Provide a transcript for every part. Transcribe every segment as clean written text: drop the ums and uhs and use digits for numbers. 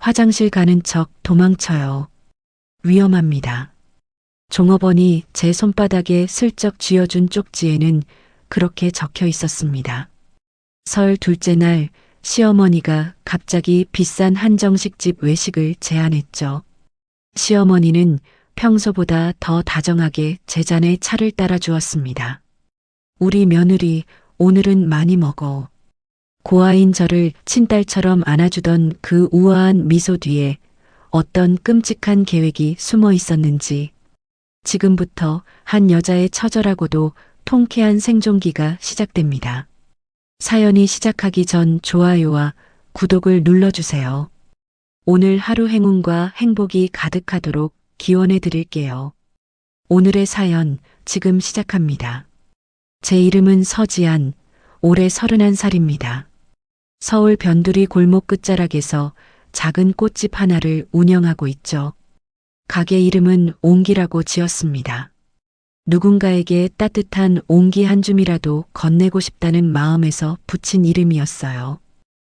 화장실 가는 척 도망쳐요. 위험합니다. 종업원이 제 손바닥에 슬쩍 쥐어준 쪽지에는 그렇게 적혀 있었습니다. 설 둘째 날 시어머니가 갑자기 비싼 한정식집 외식을 제안했죠. 시어머니는 평소보다 더 다정하게 제 잔에 차를 따라 주었습니다. 우리 며느리 오늘은 많이 먹어. 고아인 저를 친딸처럼 안아주던 그 우아한 미소 뒤에 어떤 끔찍한 계획이 숨어 있었는지 지금부터 한 여자의 처절하고도 통쾌한 생존기가 시작됩니다. 사연이 시작하기 전 좋아요와 구독을 눌러주세요. 오늘 하루 행운과 행복이 가득하도록 기원해 드릴게요. 오늘의 사연 지금 시작합니다. 제 이름은 서지안, 올해 31살입니다. 서울 변두리 골목 끝자락에서 작은 꽃집 하나를 운영하고 있죠. 가게 이름은 옹기라고 지었습니다. 누군가에게 따뜻한 옹기 한 줌이라도 건네고 싶다는 마음에서 붙인 이름이었어요.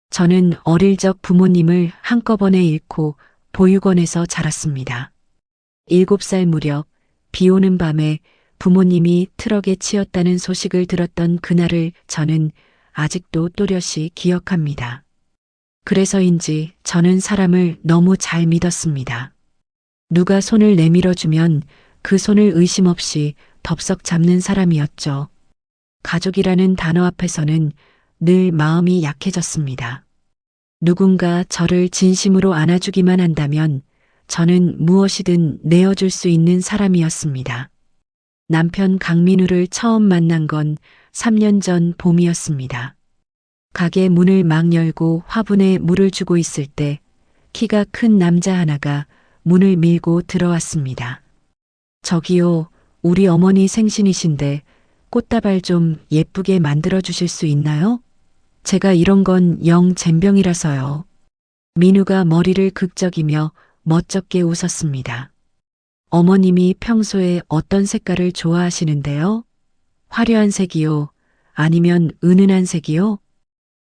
저는 어릴 적 부모님을 한꺼번에 잃고 보육원에서 자랐습니다. 7살 무렵 비 오는 밤에 부모님이 트럭에 치였다는 소식을 들었던 그날을 저는 아직도 또렷이 기억합니다. 그래서인지 저는 사람을 너무 잘 믿었습니다. 누가 손을 내밀어주면 그 손을 의심 없이 덥석 잡는 사람이었죠. 가족이라는 단어 앞에서는 늘 마음이 약해졌습니다. 누군가 저를 진심으로 안아주기만 한다면 저는 무엇이든 내어줄 수 있는 사람이었습니다. 남편 강민우를 처음 만난 건 3년 전 봄이었습니다. 가게 문을 막 열고 화분에 물을 주고 있을 때 키가 큰 남자 하나가 문을 밀고 들어왔습니다. 저기요, 우리 어머니 생신이신데 꽃다발 좀 예쁘게 만들어 주실 수 있나요? 제가 이런 건 영 젬병이라서요. 민우가 머리를 극적이며 멋쩍게 웃었습니다. 어머님이 평소에 어떤 색깔을 좋아하시는데요? 화려한 색이요? 아니면 은은한 색이요?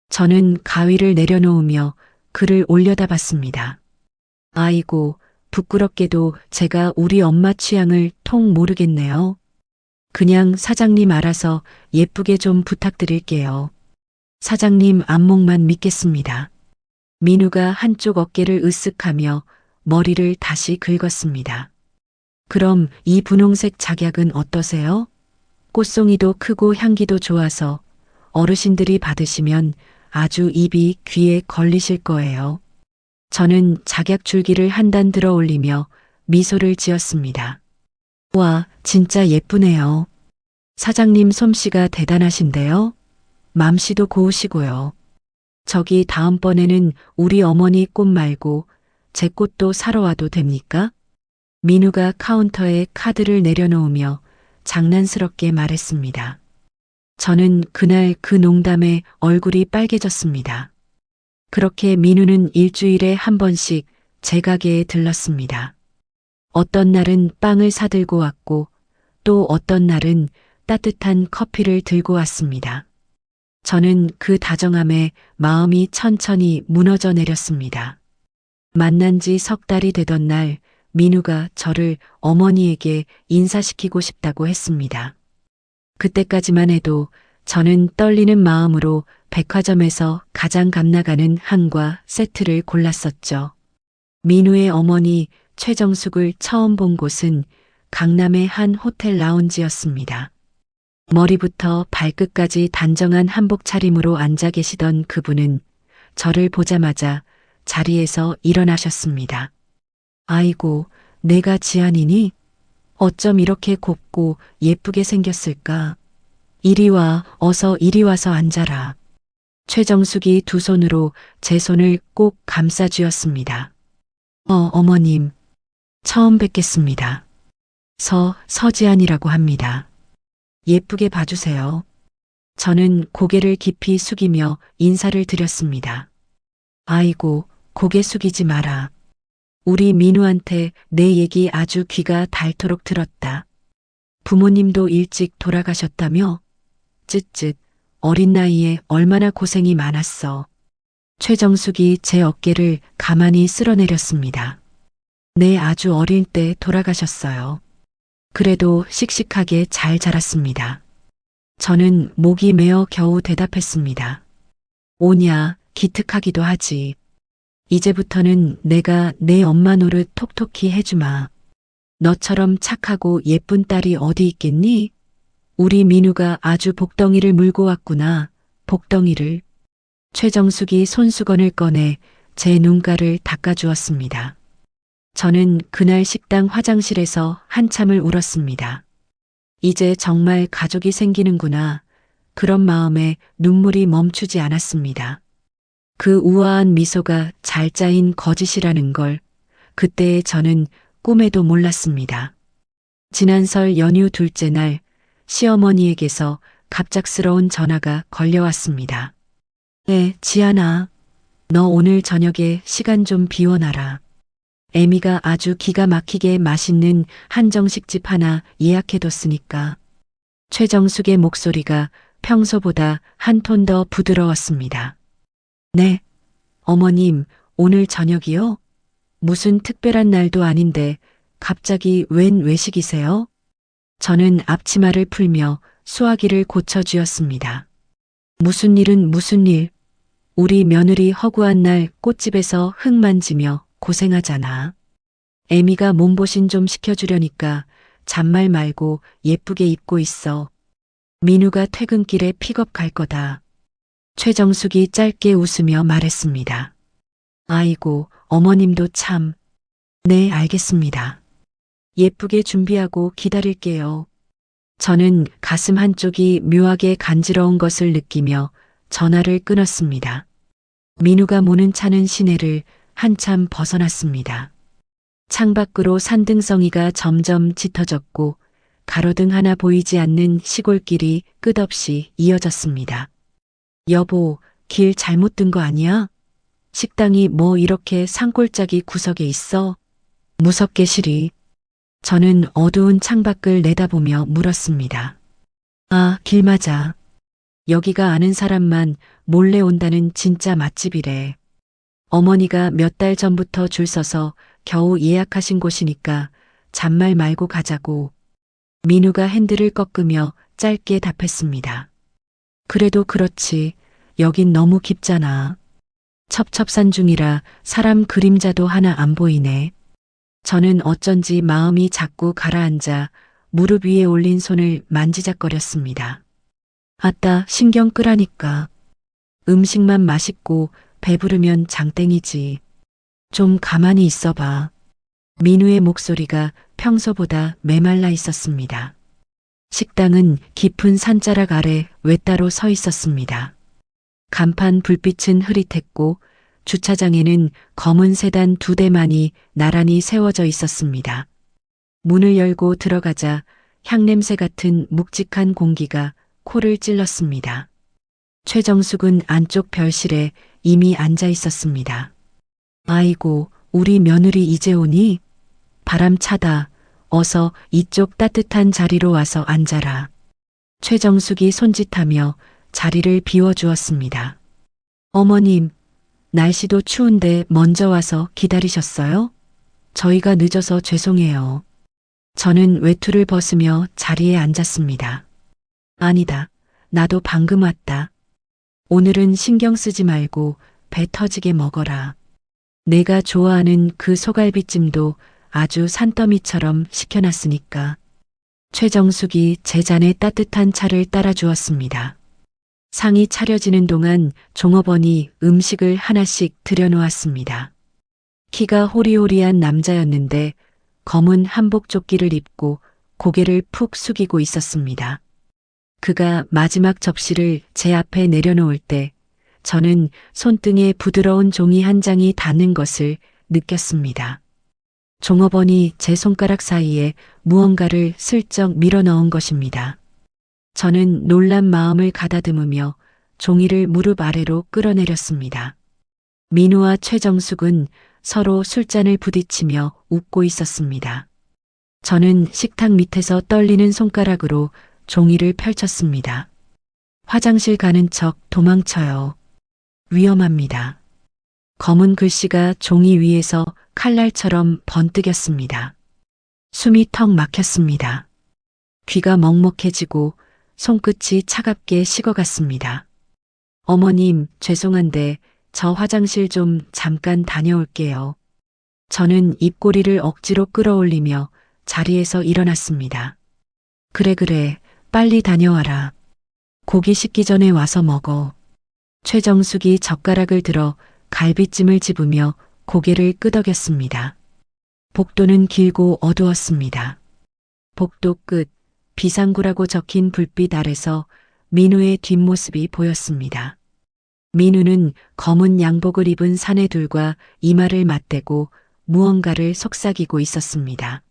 저는 가위를 내려놓으며 그를 올려다 봤습니다. 아이고, 부끄럽게도 제가 우리 엄마 취향을 통 모르겠네요. 그냥 사장님 알아서 예쁘게 좀 부탁드릴게요. 사장님 안목만 믿겠습니다. 민우가 한쪽 어깨를 으쓱하며 머리를 다시 긁었습니다. 그럼 이 분홍색 작약은 어떠세요? 꽃송이도 크고 향기도 좋아서 어르신들이 받으시면 아주 입이 귀에 걸리실 거예요. 저는 작약 줄기를 한 단 들어 올리며 미소를 지었습니다. 와, 진짜 예쁘네요. 사장님 솜씨가 대단하신데요. 맘씨도 고우시고요. 저기 다음번에는 우리 어머니 꽃 말고 제 꽃도 사러 와도 됩니까? 민우가 카운터에 카드를 내려놓으며 장난스럽게 말했습니다. 저는 그날 그 농담에 얼굴이 빨개졌습니다. 그렇게 민우는 일주일에 한 번씩 제 가게에 들렀습니다. 어떤 날은 빵을 사들고 왔고 또 어떤 날은 따뜻한 커피를 들고 왔습니다. 저는 그 다정함에 마음이 천천히 무너져 내렸습니다. 만난 지 석 달이 되던 날 민우가 저를 어머니에게 인사시키고 싶다고 했습니다. 그때까지만 해도 저는 떨리는 마음으로 백화점에서 가장 값나가는 한과 세트를 골랐었죠. 민우의 어머니 최정숙을 처음 본 곳은 강남의 한 호텔 라운지였습니다. 머리부터 발끝까지 단정한 한복 차림으로 앉아 계시던 그분은 저를 보자마자 자리에서 일어나셨습니다. 아이고, 내가 지안이니? 어쩜 이렇게 곱고 예쁘게 생겼을까? 이리 와, 어서 이리 와서 앉아라. 최정숙이 두 손으로 제 손을 꼭 감싸 쥐었습니다. 어머님, 처음 뵙겠습니다. 서지안이라고 합니다. 예쁘게 봐주세요. 저는 고개를 깊이 숙이며 인사를 드렸습니다. 아이고, 고개 숙이지 마라. 우리 민우한테 내 얘기 아주 귀가 닳도록 들었다. 부모님도 일찍 돌아가셨다며? 쯧쯧, 어린 나이에 얼마나 고생이 많았어. 최정숙이 제 어깨를 가만히 쓸어내렸습니다. 네, 아주 어릴 때 돌아가셨어요. 그래도 씩씩하게 잘 자랐습니다. 저는 목이 메어 겨우 대답했습니다. 오냐, 기특하기도 하지. 이제부터는 내가 내 엄마 노릇 톡톡히 해주마. 너처럼 착하고 예쁜 딸이 어디 있겠니? 우리 민우가 아주 복덩이를 물고 왔구나. 복덩이를. 최정숙이 손수건을 꺼내 제 눈가를 닦아주었습니다. 저는 그날 식당 화장실에서 한참을 울었습니다. 이제 정말 가족이 생기는구나. 그런 마음에 눈물이 멈추지 않았습니다. 그 우아한 미소가 잘 짜인 거짓이라는 걸 그때의 저는 꿈에도 몰랐습니다. 지난 설 연휴 둘째 날 시어머니에게서 갑작스러운 전화가 걸려왔습니다. 네, 지안아. 너 오늘 저녁에 시간 좀 비워놔라. 애미가 아주 기가 막히게 맛있는 한정식집 하나 예약해뒀으니까. 최정숙의 목소리가 평소보다 한 톤 더 부드러웠습니다. 네, 어머님, 오늘 저녁이요? 무슨 특별한 날도 아닌데 갑자기 웬 외식이세요? 저는 앞치마를 풀며 수화기를 고쳐주었습니다. 무슨 일은 무슨 일? 우리 며느리 허구한 날 꽃집에서 흙 만지며 고생하잖아. 애미가 몸보신 좀 시켜주려니까 잔말 말고 예쁘게 입고 있어. 민우가 퇴근길에 픽업 갈 거다. 최정숙이 짧게 웃으며 말했습니다. 아이고, 어머님도 참. 네, 알겠습니다. 예쁘게 준비하고 기다릴게요. 저는 가슴 한쪽이 묘하게 간지러운 것을 느끼며 전화를 끊었습니다. 민우가 모는 차는 시내를 한참 벗어났습니다. 창밖으로 산등성이가 점점 짙어졌고 가로등 하나 보이지 않는 시골길이 끝없이 이어졌습니다. 여보, 길 잘못 든 거 아니야? 식당이 뭐 이렇게 산골짜기 구석에 있어? 무섭게 시리. 저는 어두운 창밖을 내다보며 물었습니다. 아, 길 맞아. 여기가 아는 사람만 몰래 온다는 진짜 맛집이래. 어머니가 몇 달 전부터 줄 서서 겨우 예약하신 곳이니까 잔말 말고 가자고. 민우가 핸들을 꺾으며 짧게 답했습니다. 그래도 그렇지. 여긴 너무 깊잖아. 첩첩산 중이라 사람 그림자도 하나 안 보이네. 저는 어쩐지 마음이 자꾸 가라앉아 무릎 위에 올린 손을 만지작거렸습니다. 아따, 신경 끄라니까. 음식만 맛있고 배부르면 장땡이지. 좀 가만히 있어봐. 민우의 목소리가 평소보다 메말라 있었습니다. 식당은 깊은 산자락 아래 외따로 서 있었습니다. 간판 불빛은 흐릿했고 주차장에는 검은 세단 2대만이 나란히 세워져 있었습니다. 문을 열고 들어가자 향냄새 같은 묵직한 공기가 코를 찔렀습니다. 최정숙은 안쪽 별실에 이미 앉아 있었습니다. 아이고, 우리 며느리 이제 오니? 바람 차다. 어서 이쪽 따뜻한 자리로 와서 앉아라. 최정숙이 손짓하며 자리를 비워주었습니다. 어머님, 날씨도 추운데 먼저 와서 기다리셨어요? 저희가 늦어서 죄송해요. 저는 외투를 벗으며 자리에 앉았습니다. 아니다. 나도 방금 왔다. 오늘은 신경 쓰지 말고 배 터지게 먹어라. 내가 좋아하는 그 소갈비찜도 아주 산더미처럼 시켜놨으니까. 최정숙이 제 잔에 따뜻한 차를 따라주었습니다. 상이 차려지는 동안 종업원이 음식을 하나씩 들여놓았습니다. 키가 호리호리한 남자였는데 검은 한복 조끼를 입고 고개를 푹 숙이고 있었습니다. 그가 마지막 접시를 제 앞에 내려놓을 때 저는 손등에 부드러운 종이 한 장이 닿는 것을 느꼈습니다. 종업원이 제 손가락 사이에 무언가를 슬쩍 밀어넣은 것입니다. 저는 놀란 마음을 가다듬으며 종이를 무릎 아래로 끌어내렸습니다. 민우와 최정숙은 서로 술잔을 부딪히며 웃고 있었습니다. 저는 식탁 밑에서 떨리는 손가락으로 종이를 펼쳤습니다. 화장실 가는 척 도망쳐요. 위험합니다. 검은 글씨가 종이 위에서 칼날처럼 번뜩였습니다. 숨이 턱 막혔습니다. 귀가 먹먹해지고 손끝이 차갑게 식어갔습니다. 어머님, 죄송한데 저 화장실 좀 잠깐 다녀올게요. 저는 입꼬리를 억지로 끌어올리며 자리에서 일어났습니다. 그래, 빨리 다녀와라. 고기 식기 전에 와서 먹어. 최정숙이 젓가락을 들어 갈비찜을 집으며 고개를 끄덕였습니다. 복도는 길고 어두웠습니다. 복도 끝, 비상구라고 적힌 불빛 아래서 민우의 뒷모습이 보였습니다. 민우는 검은 양복을 입은 사내둘과 이마를 맞대고 무언가를 속삭이고 있었습니다.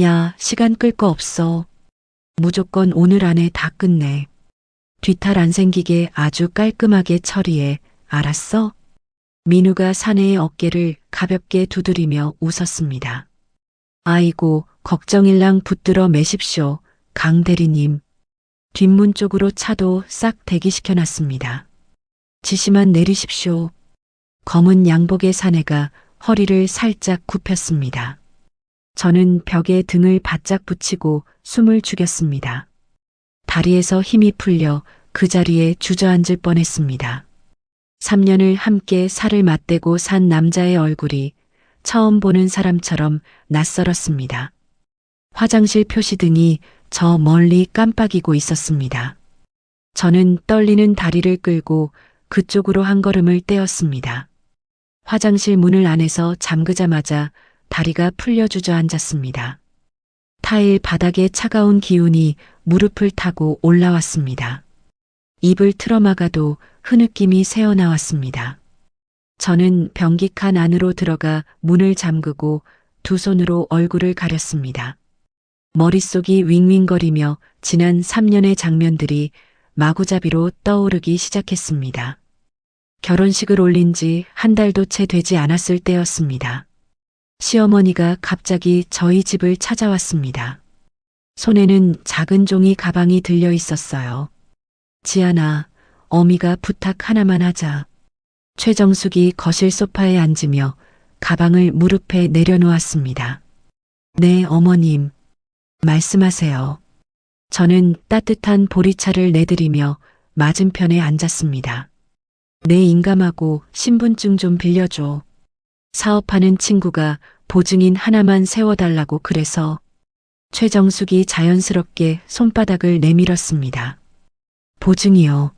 야, 시간 끌 거 없어. 무조건 오늘 안에 다 끝내. 뒤탈 안 생기게 아주 깔끔하게 처리해. 알았어? 민우가 사내의 어깨를 가볍게 두드리며 웃었습니다. 아이고, 걱정일랑 붙들어 매십시오. 강 대리님. 뒷문 쪽으로 차도 싹 대기시켜놨습니다. 지시만 내리십시오. 검은 양복의 사내가 허리를 살짝 굽혔습니다. 저는 벽에 등을 바짝 붙이고 숨을 죽였습니다. 다리에서 힘이 풀려 그 자리에 주저앉을 뻔했습니다. 3년을 함께 살을 맞대고 산 남자의 얼굴이 처음 보는 사람처럼 낯설었습니다. 화장실 표시등이 저 멀리 깜빡이고 있었습니다. 저는 떨리는 다리를 끌고 그쪽으로 한 걸음을 떼었습니다. 화장실 문을 안에서 잠그자마자 다리가 풀려 주저앉았습니다. 타일 바닥에 차가운 기운이 무릎을 타고 올라왔습니다. 입을 틀어막아도 흐느낌이 새어나왔습니다. 저는 변기칸 안으로 들어가 문을 잠그고 두 손으로 얼굴을 가렸습니다. 머릿속이 윙윙거리며 지난 3년의 장면들이 마구잡이로 떠오르기 시작했습니다. 결혼식을 올린 지 한 달도 채 되지 않았을 때였습니다. 시어머니가 갑자기 저희 집을 찾아왔습니다. 손에는 작은 종이 가방이 들려 있었어요. 지안아, 어미가 부탁 하나만 하자. 최정숙이 거실 소파에 앉으며 가방을 무릎에 내려놓았습니다. 네, 어머님. 말씀하세요. 저는 따뜻한 보리차를 내드리며 맞은편에 앉았습니다. 내 인감하고 신분증 좀 빌려줘. 사업하는 친구가 보증인 하나만 세워달라고 그래서. 최정숙이 자연스럽게 손바닥을 내밀었습니다. 보증이요.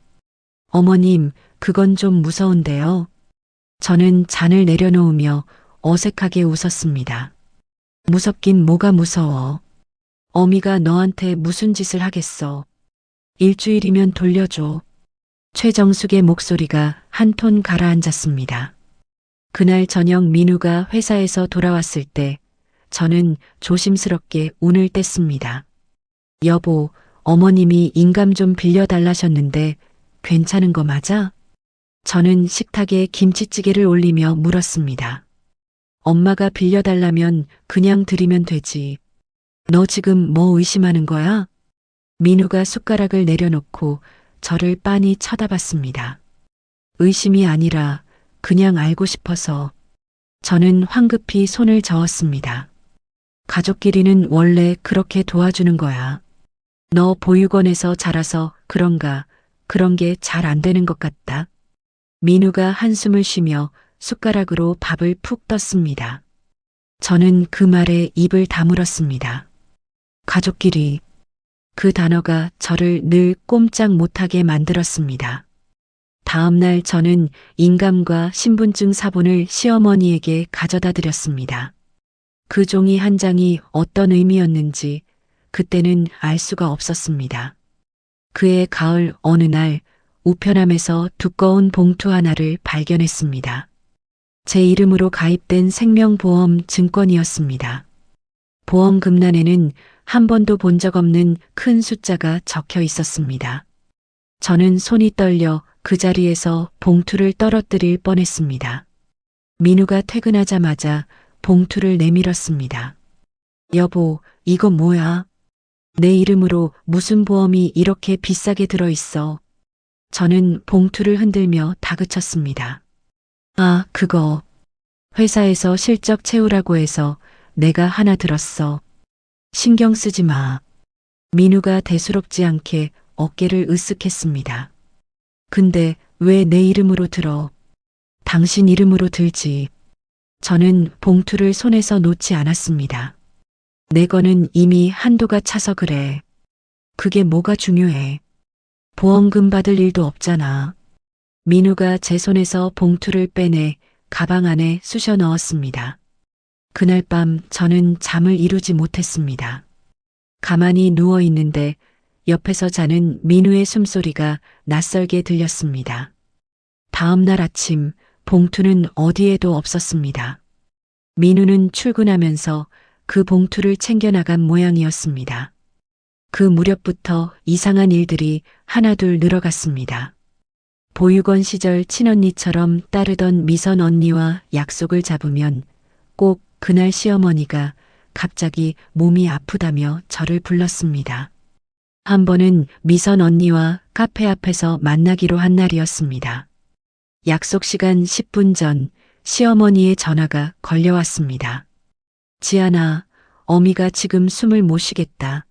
어머님, 그건 좀 무서운데요. 저는 잔을 내려놓으며 어색하게 웃었습니다. 무섭긴 뭐가 무서워. 어미가 너한테 무슨 짓을 하겠어. 일주일이면 돌려줘. 최정숙의 목소리가 한 톤 가라앉았습니다. 그날 저녁 민우가 회사에서 돌아왔을 때 저는 조심스럽게 운을 뗐습니다. 여보, 어머님이 인감 좀 빌려달라셨는데 괜찮은 거 맞아? 저는 식탁에 김치찌개를 올리며 물었습니다. 엄마가 빌려달라면 그냥 드리면 되지. 너 지금 뭐 의심하는 거야? 민우가 숟가락을 내려놓고 저를 빤히 쳐다봤습니다. 의심이 아니라 그냥 알고 싶어서. 저는 황급히 손을 저었습니다. 가족끼리는 원래 그렇게 도와주는 거야. 너 보육원에서 자라서 그런가, 그런 게 잘 안 되는 것 같다. 민우가 한숨을 쉬며 숟가락으로 밥을 푹 떴습니다. 저는 그 말에 입을 다물었습니다. 가족끼리. 그 단어가 저를 늘 꼼짝 못하게 만들었습니다. 다음 날 저는 인감과 신분증 사본을 시어머니에게 가져다 드렸습니다. 그 종이 한 장이 어떤 의미였는지 그때는 알 수가 없었습니다. 그해 가을 어느 날 우편함에서 두꺼운 봉투 하나를 발견했습니다. 제 이름으로 가입된 생명보험 증권이었습니다. 보험금란에는 한 번도 본 적 없는 큰 숫자가 적혀 있었습니다. 저는 손이 떨려 그 자리에서 봉투를 떨어뜨릴 뻔했습니다. 민우가 퇴근하자마자 봉투를 내밀었습니다. 여보, 이거 뭐야? 내 이름으로 무슨 보험이 이렇게 비싸게 들어있어? 저는 봉투를 흔들며 다그쳤습니다. 아, 그거. 회사에서 실적 채우라고 해서 내가 하나 들었어. 신경 쓰지 마. 민우가 대수롭지 않게 어깨를 으쓱했습니다. 근데 왜 내 이름으로 들어? 당신 이름으로 들지. 저는 봉투를 손에서 놓지 않았습니다. 내 거는 이미 한도가 차서 그래. 그게 뭐가 중요해. 보험금 받을 일도 없잖아. 민우가 제 손에서 봉투를 빼내 가방 안에 쑤셔 넣었습니다. 그날 밤 저는 잠을 이루지 못했습니다. 가만히 누워 있는데 옆에서 자는 민우의 숨소리가 낯설게 들렸습니다. 다음 날 아침 봉투는 어디에도 없었습니다. 민우는 출근하면서 그 봉투를 챙겨 나간 모양이었습니다. 그 무렵부터 이상한 일들이 하나둘 늘어갔습니다. 보육원 시절 친언니처럼 따르던 미선 언니와 약속을 잡으면 꼭 그날 시어머니가 갑자기 몸이 아프다며 저를 불렀습니다. 한 번은 미선 언니와 카페 앞에서 만나기로 한 날이었습니다. 약속 시간 10분 전 시어머니의 전화가 걸려왔습니다. 지안아, 어미가 지금 숨을 못 쉬겠다.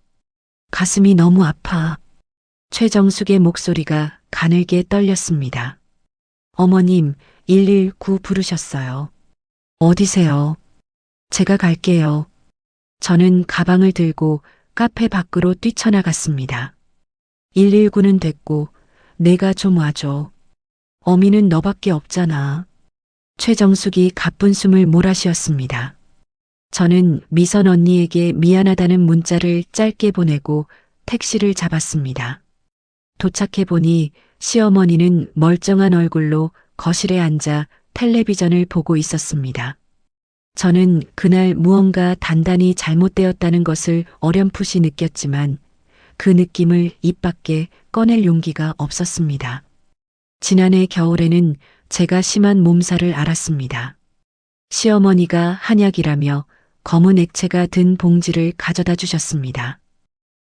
가슴이 너무 아파. 최정숙의 목소리가 가늘게 떨렸습니다. 어머님, 119 부르셨어요. 어디세요? 제가 갈게요. 저는 가방을 들고 카페 밖으로 뛰쳐나갔습니다. 119는 됐고 내가 좀 와줘. 어미는 너밖에 없잖아. 최정숙이 가쁜 숨을 몰아쉬었습니다. 저는 미선 언니에게 미안하다는 문자를 짧게 보내고 택시를 잡았습니다. 도착해 보니 시어머니는 멀쩡한 얼굴로 거실에 앉아 텔레비전을 보고 있었습니다. 저는 그날 무언가 단단히 잘못되었다는 것을 어렴풋이 느꼈지만 그 느낌을 입 밖에 꺼낼 용기가 없었습니다. 지난해 겨울에는 제가 심한 몸살을 앓았습니다. 시어머니가 한약이라며 검은 액체가 든 봉지를 가져다 주셨습니다.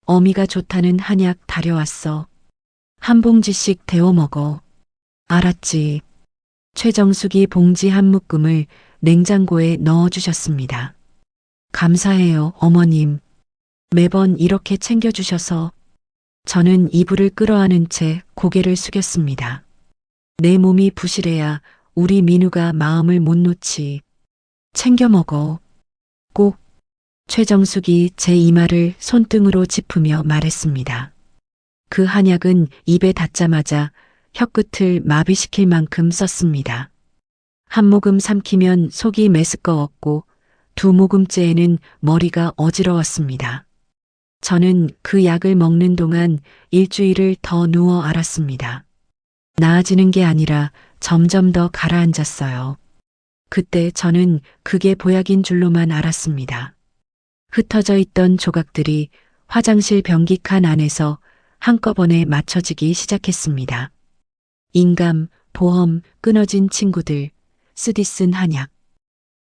어미가 좋다는 한약 다려왔어. 한 봉지씩 데워 먹어. 알았지. 최정숙이 봉지 한 묶음을 냉장고에 넣어주셨습니다. 감사해요, 어머님. 매번 이렇게 챙겨주셔서. 저는 이불을 끌어안은 채 고개를 숙였습니다. 내 몸이 부실해야 우리 민우가 마음을 못 놓지. 챙겨 먹어. 꼭. 최정숙이 제 이마를 손등으로 짚으며 말했습니다. 그 한약은 입에 닿자마자 혀끝을 마비시킬 만큼 썼습니다. 한 모금 삼키면 속이 메스꺼웠고 두 모금째에는 머리가 어지러웠습니다. 저는 그 약을 먹는 동안 일주일을 더 누워 앓았습니다. 나아지는 게 아니라 점점 더 가라앉았어요. 그때 저는 그게 보약인 줄로만 알았습니다. 흩어져 있던 조각들이 화장실 변기칸 안에서 한꺼번에 맞춰지기 시작했습니다. 인감, 보험, 끊어진 친구들, 쓰디쓴 한약.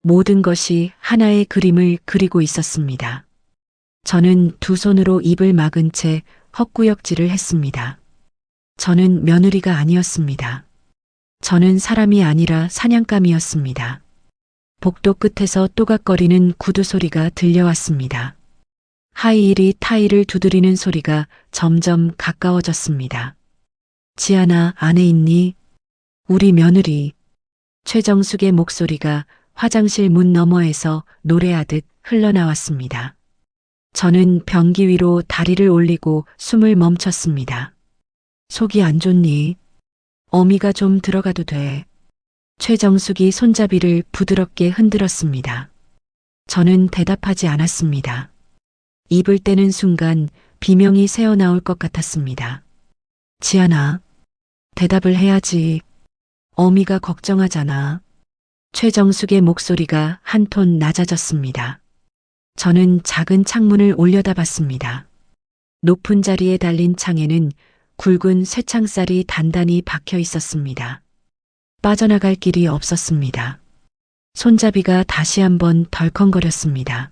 모든 것이 하나의 그림을 그리고 있었습니다. 저는 두 손으로 입을 막은 채 헛구역질을 했습니다. 저는 며느리가 아니었습니다. 저는 사람이 아니라 사냥감이었습니다. 복도 끝에서 또각거리는 구두 소리가 들려왔습니다. 하이힐이 타일을 두드리는 소리가 점점 가까워졌습니다. 지안아, 안에 있니? 우리 며느리. 최정숙의 목소리가 화장실 문 너머에서 노래하듯 흘러나왔습니다. 저는 변기 위로 다리를 올리고 숨을 멈췄습니다. 속이 안 좋니? 어미가 좀 들어가도 돼. 최정숙이 손잡이를 부드럽게 흔들었습니다. 저는 대답하지 않았습니다. 입을 떼는 순간 비명이 새어나올 것 같았습니다. 지안아, 대답을 해야지. 어미가 걱정하잖아. 최정숙의 목소리가 한 톤 낮아졌습니다. 저는 작은 창문을 올려다봤습니다. 높은 자리에 달린 창에는 굵은 쇠창살이 단단히 박혀 있었습니다. 빠져나갈 길이 없었습니다. 손잡이가 다시 한번 덜컹거렸습니다.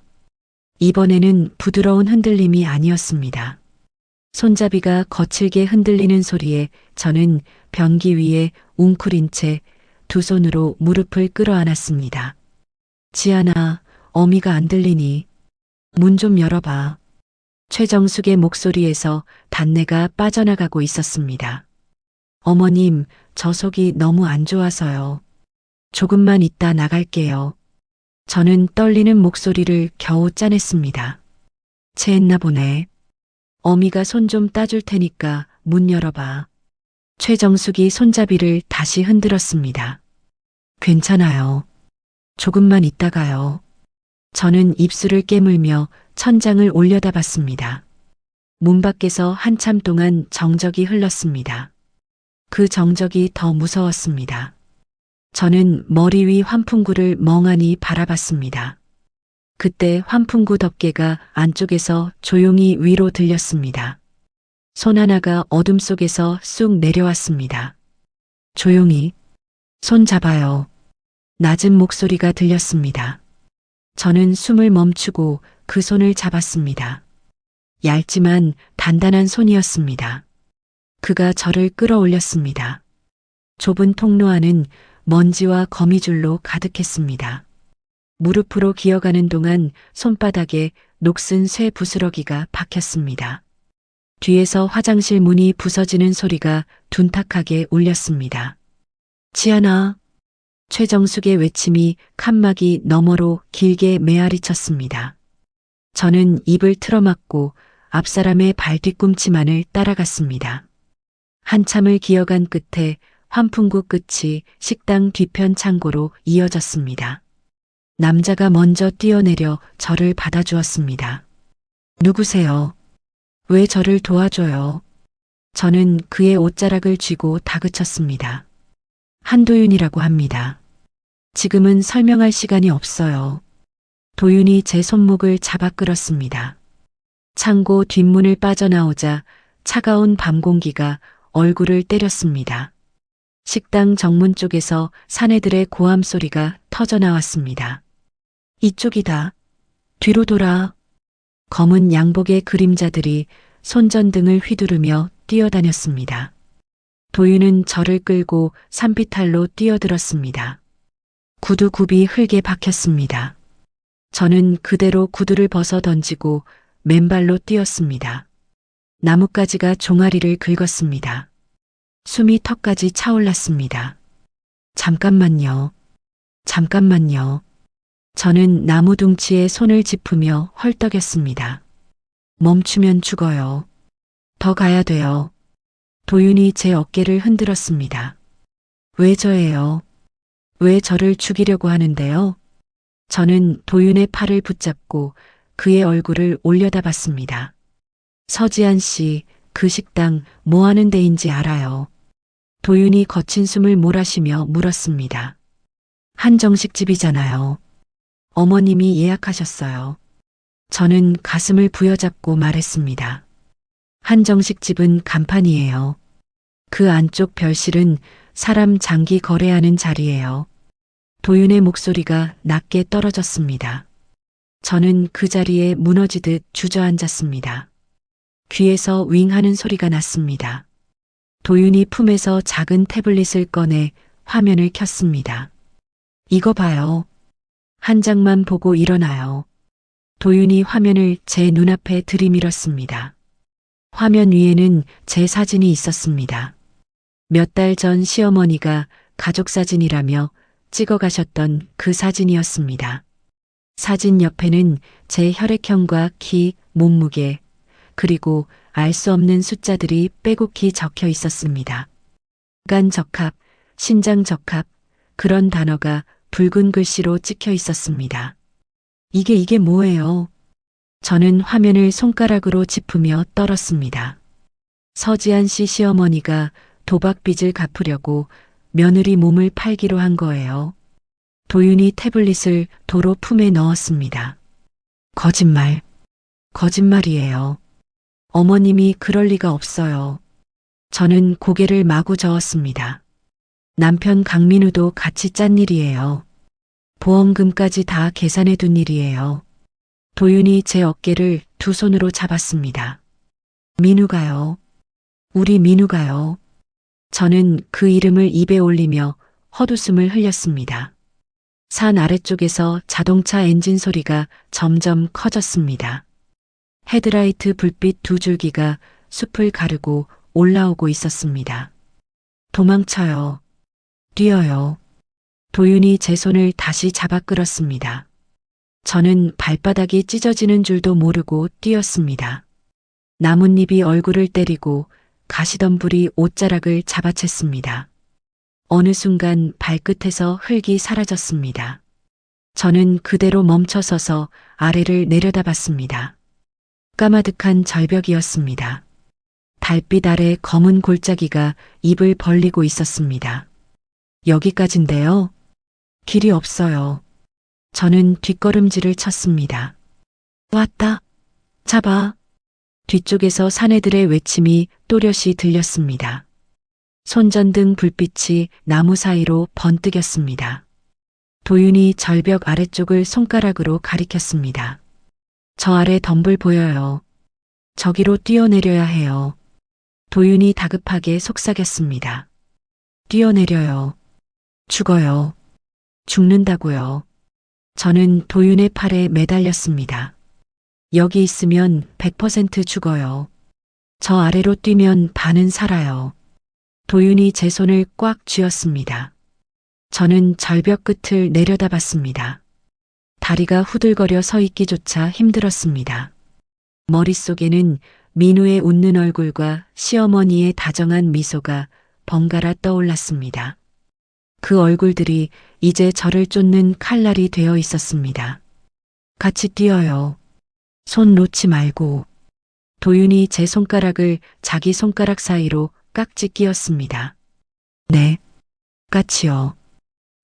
이번에는 부드러운 흔들림이 아니었습니다. 손잡이가 거칠게 흔들리는 소리에 저는 변기 위에 웅크린 채 두 손으로 무릎을 끌어안았습니다. 지안아, 어미가 안 들리니? 문 좀 열어봐. 최정숙의 목소리에서 단내가 빠져나가고 있었습니다. 어머님, 저 속이 너무 안 좋아서요. 조금만 있다 나갈게요. 저는 떨리는 목소리를 겨우 짜냈습니다. 체했나 보네. 어미가 손 좀 따줄 테니까 문 열어봐. 최정숙이 손잡이를 다시 흔들었습니다. 괜찮아요. 조금만 있다가요. 저는 입술을 깨물며 천장을 올려다봤습니다. 문 밖에서 한참 동안 정적이 흘렀습니다. 그 정적이 더 무서웠습니다. 저는 머리 위 환풍구를 멍하니 바라봤습니다. 그때 환풍구 덮개가 안쪽에서 조용히 위로 들렸습니다. 손 하나가 어둠 속에서 쑥 내려왔습니다. 조용히, 손 잡아요. 낮은 목소리가 들렸습니다. 저는 숨을 멈추고 그 손을 잡았습니다. 얇지만 단단한 손이었습니다. 그가 저를 끌어올렸습니다. 좁은 통로 안은 먼지와 거미줄로 가득했습니다. 무릎으로 기어가는 동안 손바닥에 녹슨 쇠 부스러기가 박혔습니다. 뒤에서 화장실 문이 부서지는 소리가 둔탁하게 울렸습니다. 지안아. 최정숙의 외침이 칸막이 너머로 길게 메아리쳤습니다. 저는 입을 틀어막고 앞사람의 발뒤꿈치만을 따라갔습니다. 한참을 기어간 끝에 환풍구 끝이 식당 뒤편 창고로 이어졌습니다. 남자가 먼저 뛰어내려 저를 받아주었습니다. 누구세요? 왜 저를 도와줘요? 저는 그의 옷자락을 쥐고 다그쳤습니다. 한도윤이라고 합니다. 지금은 설명할 시간이 없어요. 도윤이 제 손목을 잡아 끌었습니다. 창고 뒷문을 빠져나오자 차가운 밤 공기가 얼굴을 때렸습니다. 식당 정문 쪽에서 사내들의 고함 소리가 터져나왔습니다. 이쪽이다. 뒤로 돌아. 검은 양복의 그림자들이 손전등을 휘두르며 뛰어다녔습니다. 도윤은 저를 끌고 산비탈로 뛰어들었습니다. 구두 굽이 흙에 박혔습니다. 저는 그대로 구두를 벗어 던지고 맨발로 뛰었습니다. 나뭇가지가 종아리를 긁었습니다. 숨이 턱까지 차올랐습니다. 잠깐만요. 잠깐만요. 저는 나무 둥치에 손을 짚으며 헐떡였습니다. 멈추면 죽어요. 더 가야 돼요. 도윤이 제 어깨를 흔들었습니다. 왜 저예요? 왜 저를 죽이려고 하는데요? 저는 도윤의 팔을 붙잡고 그의 얼굴을 올려다봤습니다. 서지한 씨, 그 식당 뭐 하는 데인지 알아요? 도윤이 거친 숨을 몰아쉬며 물었습니다. 한정식집이잖아요. 어머님이 예약하셨어요. 저는 가슴을 부여잡고 말했습니다. 한정식집은 간판이에요. 그 안쪽 별실은 사람 장기 거래하는 자리예요. 도윤의 목소리가 낮게 떨어졌습니다. 저는 그 자리에 무너지듯 주저앉았습니다. 귀에서 윙 하는 소리가 났습니다. 도윤이 품에서 작은 태블릿을 꺼내 화면을 켰습니다. 이거 봐요. 한 장만 보고 일어나요. 도윤이 화면을 제 눈앞에 들이밀었습니다. 화면 위에는 제 사진이 있었습니다. 몇 달 전 시어머니가 가족사진이라며 찍어가셨던 그 사진이었습니다. 사진 옆에는 제 혈액형과 키, 몸무게, 그리고 알 수 없는 숫자들이 빼곡히 적혀 있었습니다. 간 적합, 신장 적합, 그런 단어가 붉은 글씨로 찍혀 있었습니다. 이게 뭐예요? 저는 화면을 손가락으로 짚으며 떨었습니다. 서지한 씨 시어머니가 도박빚을 갚으려고 며느리 몸을 팔기로 한 거예요. 도윤이 태블릿을 도로 품에 넣었습니다. 거짓말. 거짓말이에요. 어머님이 그럴 리가 없어요. 저는 고개를 마구 저었습니다. 남편 강민우도 같이 짠 일이에요. 보험금까지 다 계산해 둔 일이에요. 도윤이 제 어깨를 두 손으로 잡았습니다. 민우가요. 우리 민우가요. 저는 그 이름을 입에 올리며 헛웃음을 흘렸습니다. 산 아래쪽에서 자동차 엔진 소리가 점점 커졌습니다. 헤드라이트 불빛 두 줄기가 숲을 가르고 올라오고 있었습니다. 도망쳐요. 뛰어요. 도윤이 제 손을 다시 잡아 끌었습니다. 저는 발바닥이 찢어지는 줄도 모르고 뛰었습니다. 나뭇잎이 얼굴을 때리고 가시덤불이 옷자락을 잡아챘습니다. 어느 순간 발끝에서 흙이 사라졌습니다. 저는 그대로 멈춰서서 아래를 내려다봤습니다. 까마득한 절벽이었습니다. 달빛 아래 검은 골짜기가 입을 벌리고 있었습니다. 여기까지인데요. 길이 없어요. 저는 뒷걸음질을 쳤습니다. 왔다. 잡아. 뒤쪽에서 사내들의 외침이 또렷이 들렸습니다. 손전등 불빛이 나무 사이로 번뜩였습니다. 도윤이 절벽 아래쪽을 손가락으로 가리켰습니다. 저 아래 덤불 보여요. 저기로 뛰어내려야 해요. 도윤이 다급하게 속삭였습니다. 뛰어내려요. 죽어요. 죽는다고요. 저는 도윤의 팔에 매달렸습니다. 여기 있으면 100% 죽어요. 저 아래로 뛰면 반은 살아요. 도윤이 제 손을 꽉 쥐었습니다. 저는 절벽 끝을 내려다봤습니다. 다리가 후들거려 서 있기조차 힘들었습니다. 머릿속에는 민우의 웃는 얼굴과 시어머니의 다정한 미소가 번갈아 떠올랐습니다. 그 얼굴들이 이제 저를 쫓는 칼날이 되어 있었습니다. 같이 뛰어요. 손 놓지 말고. 도윤이 제 손가락을 자기 손가락 사이로 깍지 끼었습니다. 네, 같이요.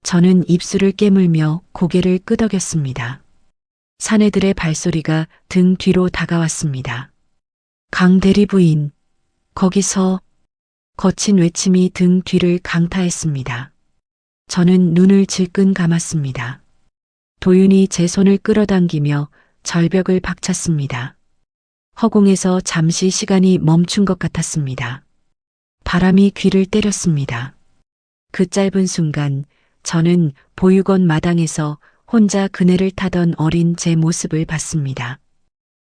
저는 입술을 깨물며 고개를 끄덕였습니다. 사내들의 발소리가 등 뒤로 다가왔습니다. 강 대리 부인, 거기서. 거친 외침이 등 뒤를 강타했습니다. 저는 눈을 질끈 감았습니다. 도윤이 제 손을 끌어당기며 절벽을 박찼습니다. 허공에서 잠시 시간이 멈춘 것 같았습니다. 바람이 귀를 때렸습니다. 그 짧은 순간 저는 보육원 마당에서 혼자 그네를 타던 어린 제 모습을 봤습니다.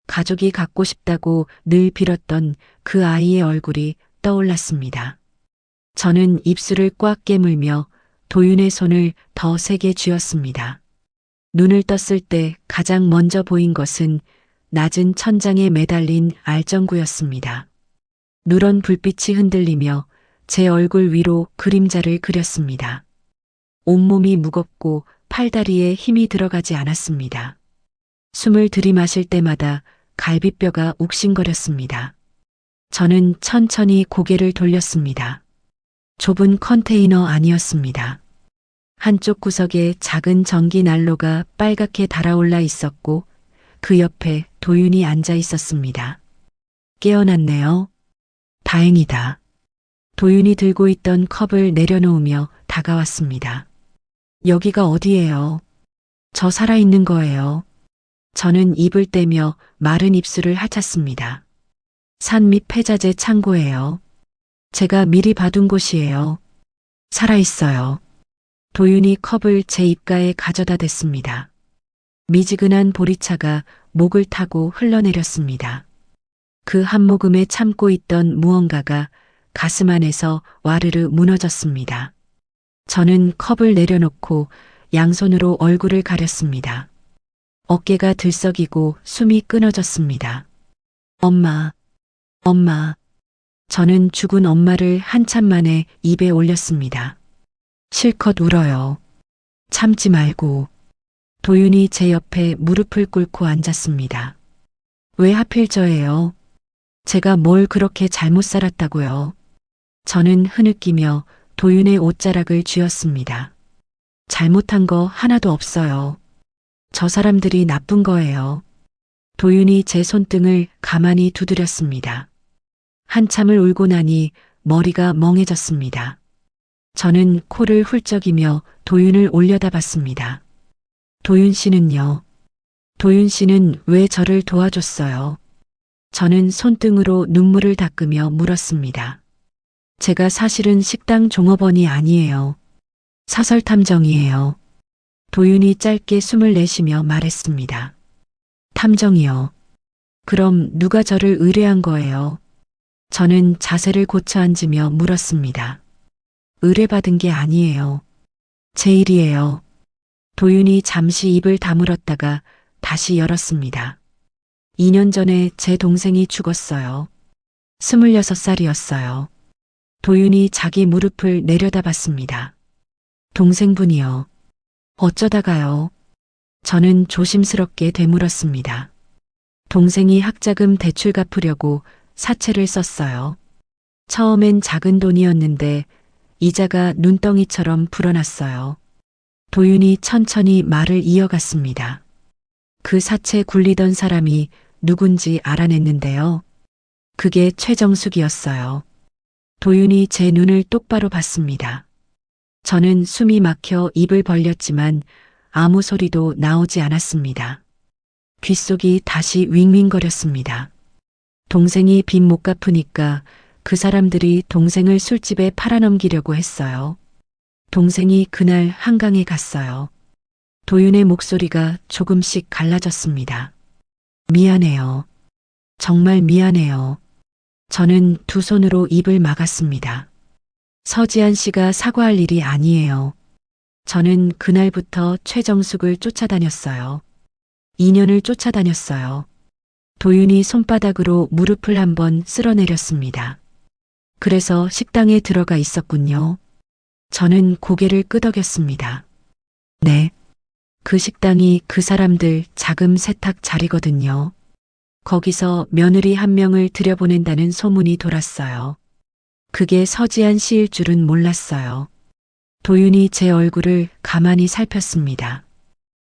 가족이 갖고 싶다고 늘 빌었던 그 아이의 얼굴이 떠올랐습니다. 저는 입술을 꽉 깨물며 도윤의 손을 더 세게 쥐었습니다. 눈을 떴을 때 가장 먼저 보인 것은 낮은 천장에 매달린 알전구였습니다. 누런 불빛이 흔들리며 제 얼굴 위로 그림자를 그렸습니다. 온몸이 무겁고 팔다리에 힘이 들어가지 않았습니다. 숨을 들이마실 때마다 갈비뼈가 욱신거렸습니다. 저는 천천히 고개를 돌렸습니다. 좁은 컨테이너 아니었습니다. 한쪽 구석에 작은 전기 난로가 빨갛게 달아올라 있었고 그 옆에 도윤이 앉아 있었습니다. 깨어났네요. 다행이다. 도윤이 들고 있던 컵을 내려놓으며 다가왔습니다. 여기가 어디예요? 저 살아있는 거예요. 저는 입을 떼며 마른 입술을 하찼습니다. 산 밑 폐자재 창고예요. 제가 미리 봐둔 곳이에요. 살아있어요. 도윤이 컵을 제 입가에 가져다 댔습니다. 미지근한 보리차가 목을 타고 흘러내렸습니다. 그 한 모금에 참고 있던 무언가가 가슴 안에서 와르르 무너졌습니다. 저는 컵을 내려놓고 양손으로 얼굴을 가렸습니다. 어깨가 들썩이고 숨이 끊어졌습니다. 엄마, 엄마. 저는 죽은 엄마를 한참 만에 입에 올렸습니다. 실컷 울어요. 참지 말고. 도윤이 제 옆에 무릎을 꿇고 앉았습니다. 왜 하필 저예요? 제가 뭘 그렇게 잘못 살았다고요? 저는 흐느끼며 도윤의 옷자락을 쥐었습니다. 잘못한 거 하나도 없어요. 저 사람들이 나쁜 거예요. 도윤이 제 손등을 가만히 두드렸습니다. 한참을 울고 나니 머리가 멍해졌습니다. 저는 코를 훌쩍이며 도윤을 올려다봤습니다. 도윤 씨는요? 도윤 씨는 왜 저를 도와줬어요? 저는 손등으로 눈물을 닦으며 물었습니다. 제가 사실은 식당 종업원이 아니에요. 사설 탐정이에요. 도윤이 짧게 숨을 내쉬며 말했습니다. 탐정이요. 그럼 누가 저를 의뢰한 거예요? 저는 자세를 고쳐 앉으며 물었습니다. 의뢰받은 게 아니에요. 제 일이에요. 도윤이 잠시 입을 다물었다가 다시 열었습니다. 2년 전에 제 동생이 죽었어요. 26살이었어요. 도윤이 자기 무릎을 내려다봤습니다. 동생분이요. 어쩌다가요? 저는 조심스럽게 되물었습니다. 동생이 학자금 대출 갚으려고 사채를 썼어요. 처음엔 작은 돈이었는데 이자가 눈덩이처럼 불어났어요. 도윤이 천천히 말을 이어갔습니다. 그 사채 굴리던 사람이 누군지 알아냈는데요. 그게 최정숙이었어요. 도윤이 제 눈을 똑바로 봤습니다. 저는 숨이 막혀 입을 벌렸지만 아무 소리도 나오지 않았습니다. 귓속이 다시 윙윙거렸습니다. 동생이 빚 못 갚으니까 그 사람들이 동생을 술집에 팔아넘기려고 했어요. 동생이 그날 한강에 갔어요. 도윤의 목소리가 조금씩 갈라졌습니다. 미안해요. 정말 미안해요. 저는 두 손으로 입을 막았습니다. 서지한 씨가 사과할 일이 아니에요. 저는 그날부터 최정숙을 쫓아다녔어요. 2년을 쫓아다녔어요. 도윤이 손바닥으로 무릎을 한번 쓸어내렸습니다. 그래서 식당에 들어가 있었군요. 저는 고개를 끄덕였습니다. 네. 그 식당이 그 사람들 자금 세탁 자리거든요. 거기서 며느리 한 명을 들여보낸다는 소문이 돌았어요. 그게 서지한 씨일 줄은 몰랐어요. 도윤이 제 얼굴을 가만히 살폈습니다.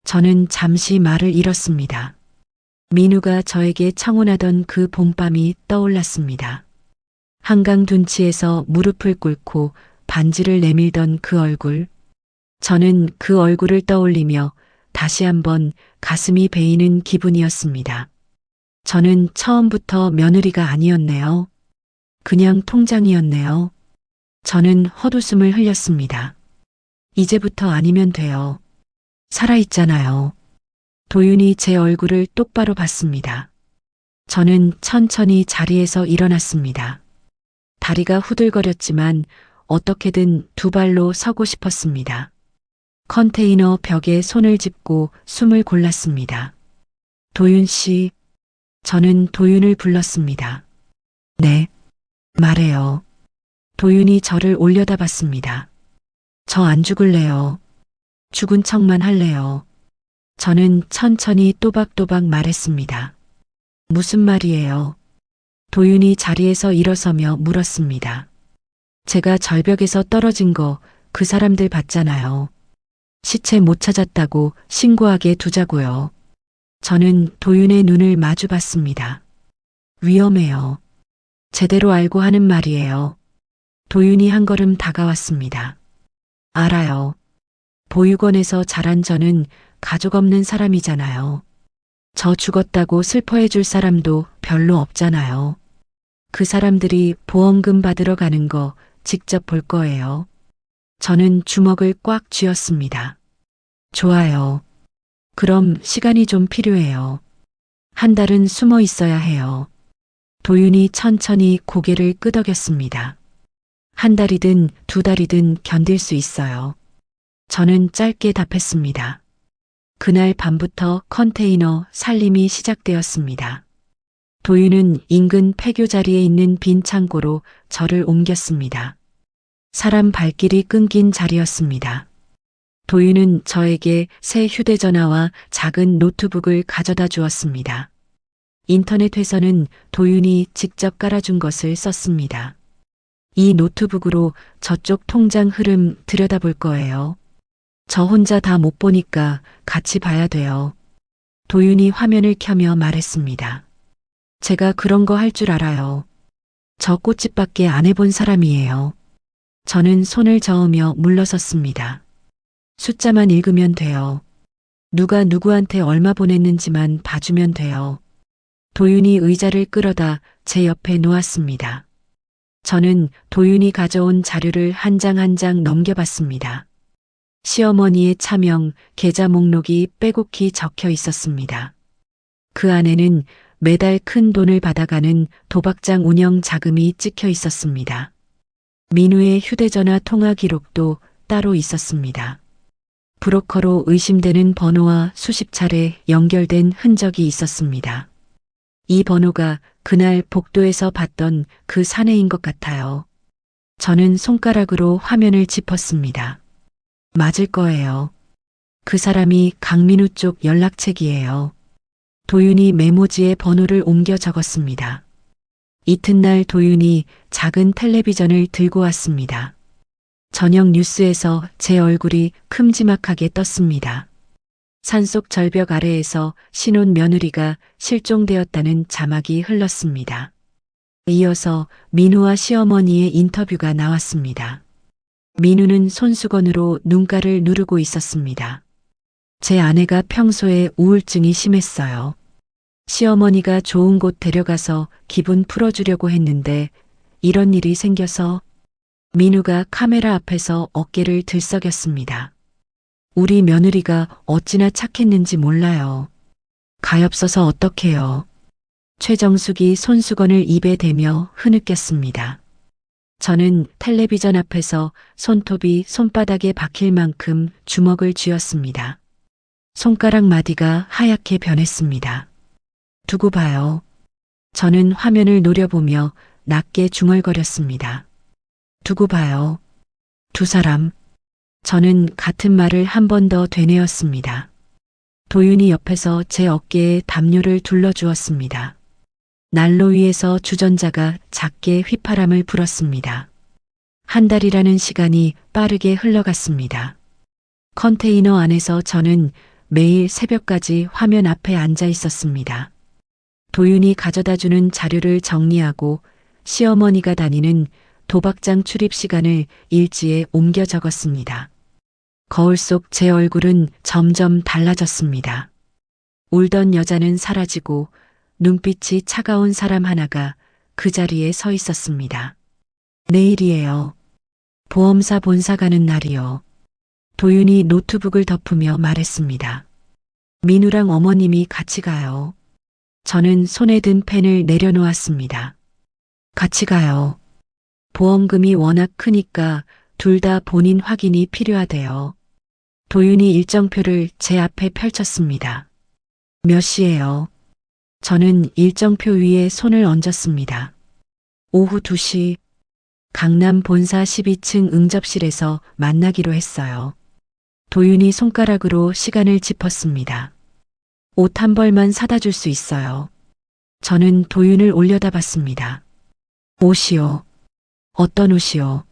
저는 잠시 말을 잃었습니다. 민우가 저에게 청혼하던 그 봄밤이 떠올랐습니다. 한강 둔치에서 무릎을 꿇고 반지를 내밀던 그 얼굴. 저는 그 얼굴을 떠올리며 다시 한번 가슴이 베이는 기분이었습니다. 저는 처음부터 며느리가 아니었네요. 그냥 통장이었네요. 저는 헛웃음을 흘렸습니다. 이제부터 아니면 돼요. 살아있잖아요. 도윤이 제 얼굴을 똑바로 봤습니다. 저는 천천히 자리에서 일어났습니다. 다리가 후들거렸지만 어떻게든 두 발로 서고 싶었습니다. 컨테이너 벽에 손을 짚고 숨을 골랐습니다. 도윤 씨, 저는 도윤을 불렀습니다. 네, 말해요. 도윤이 저를 올려다봤습니다. 저 안 죽을래요. 죽은 척만 할래요. 저는 천천히 또박또박 말했습니다. 무슨 말이에요? 도윤이 자리에서 일어서며 물었습니다. 제가 절벽에서 떨어진 거 그 사람들 봤잖아요. 시체 못 찾았다고 신고하게 두자고요. 저는 도윤의 눈을 마주 봤습니다. 위험해요. 제대로 알고 하는 말이에요. 도윤이 한 걸음 다가왔습니다. 알아요. 보육원에서 자란 저는 가족 없는 사람이잖아요. 저 죽었다고 슬퍼해 줄 사람도 별로 없잖아요. 그 사람들이 보험금 받으러 가는 거 직접 볼 거예요. 저는 주먹을 꽉 쥐었습니다. 좋아요. 그럼 시간이 좀 필요해요. 한 달은 숨어 있어야 해요. 도윤이 천천히 고개를 끄덕였습니다. 한 달이든 두 달이든 견딜 수 있어요. 저는 짧게 답했습니다. 그날 밤부터 컨테이너 살림이 시작되었습니다. 도윤은 인근 폐교 자리에 있는 빈 창고로 저를 옮겼습니다. 사람 발길이 끊긴 자리였습니다. 도윤은 저에게 새 휴대전화와 작은 노트북을 가져다 주었습니다. 인터넷 회선은 도윤이 직접 깔아준 것을 썼습니다. 이 노트북으로 저쪽 통장 흐름 들여다볼 거예요. 저 혼자 다 못 보니까 같이 봐야 돼요. 도윤이 화면을 켜며 말했습니다. 제가 그런 거 할 줄 알아요. 저 꽃집밖에 안 해본 사람이에요. 저는 손을 저으며 물러섰습니다. 숫자만 읽으면 돼요. 누가 누구한테 얼마 보냈는지만 봐주면 돼요. 도윤이 의자를 끌어다 제 옆에 놓았습니다. 저는 도윤이 가져온 자료를 한 장 한 장 넘겨봤습니다. 시어머니의 차명, 계좌 목록이 빼곡히 적혀 있었습니다. 그 안에는 매달 큰 돈을 받아가는 도박장 운영 자금이 찍혀 있었습니다. 민우의 휴대전화 통화 기록도 따로 있었습니다. 브로커로 의심되는 번호와 수십 차례 연결된 흔적이 있었습니다. 이 번호가 그날 복도에서 봤던 그 사내인 것 같아요. 저는 손가락으로 화면을 짚었습니다. 맞을 거예요. 그 사람이 강민우 쪽 연락책이에요. 도윤이 메모지에 번호를 옮겨 적었습니다. 이튿날 도윤이 작은 텔레비전을 들고 왔습니다. 저녁 뉴스에서 제 얼굴이 큼지막하게 떴습니다. 산속 절벽 아래에서 신혼 며느리가 실종되었다는 자막이 흘렀습니다. 이어서 민우와 시어머니의 인터뷰가 나왔습니다. 민우는 손수건으로 눈가를 누르고 있었습니다. 제 아내가 평소에 우울증이 심했어요. 시어머니가 좋은 곳 데려가서 기분 풀어주려고 했는데 이런 일이 생겨서. 민우가 카메라 앞에서 어깨를 들썩였습니다. 우리 며느리가 어찌나 착했는지 몰라요. 가엾어서 어떡해요. 최정숙이 손수건을 입에 대며 흐느꼈습니다. 저는 텔레비전 앞에서 손톱이 손바닥에 박힐 만큼 주먹을 쥐었습니다. 손가락 마디가 하얗게 변했습니다. 두고 봐요. 저는 화면을 노려보며 낮게 중얼거렸습니다. 두고 봐요. 두 사람. 저는 같은 말을 한 번 더 되뇌었습니다. 도윤이 옆에서 제 어깨에 담요를 둘러주었습니다. 난로 위에서 주전자가 작게 휘파람을 불었습니다. 한 달이라는 시간이 빠르게 흘러갔습니다. 컨테이너 안에서 저는 매일 새벽까지 화면 앞에 앉아 있었습니다. 도윤이 가져다주는 자료를 정리하고 시어머니가 다니는 도박장 출입 시간을 일지에 옮겨 적었습니다. 거울 속 제 얼굴은 점점 달라졌습니다. 울던 여자는 사라지고 눈빛이 차가운 사람 하나가 그 자리에 서 있었습니다. 내일이에요. 보험사 본사 가는 날이요. 도윤이 노트북을 덮으며 말했습니다. 민우랑 어머님이 같이 가요. 저는 손에 든 펜을 내려놓았습니다. 같이 가요. 보험금이 워낙 크니까 둘 다 본인 확인이 필요하대요. 도윤이 일정표를 제 앞에 펼쳤습니다. 몇 시예요? 저는 일정표 위에 손을 얹었습니다. 오후 2시 강남 본사 12층 응접실에서 만나기로 했어요. 도윤이 손가락으로 시간을 짚었습니다. 옷 한 벌만 사다 줄 수 있어요. 저는 도윤을 올려다봤습니다. 옷이요. 어떤 옷이요?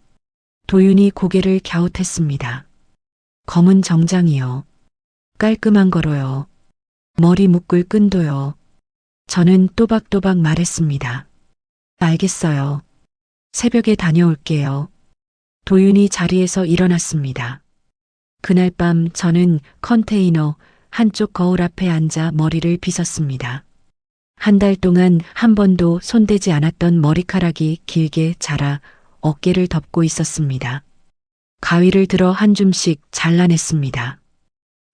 도윤이 고개를 갸웃했습니다. 검은 정장이요. 깔끔한 거로요. 머리 묶을 끈도요. 저는 또박또박 말했습니다. 알겠어요. 새벽에 다녀올게요. 도윤이 자리에서 일어났습니다. 그날 밤 저는 컨테이너 한쪽 거울 앞에 앉아 머리를 빗었습니다. 한 달 동안 한 번도 손대지 않았던 머리카락이 길게 자라 어깨를 덮고 있었습니다. 가위를 들어 한 줌씩 잘라냈습니다.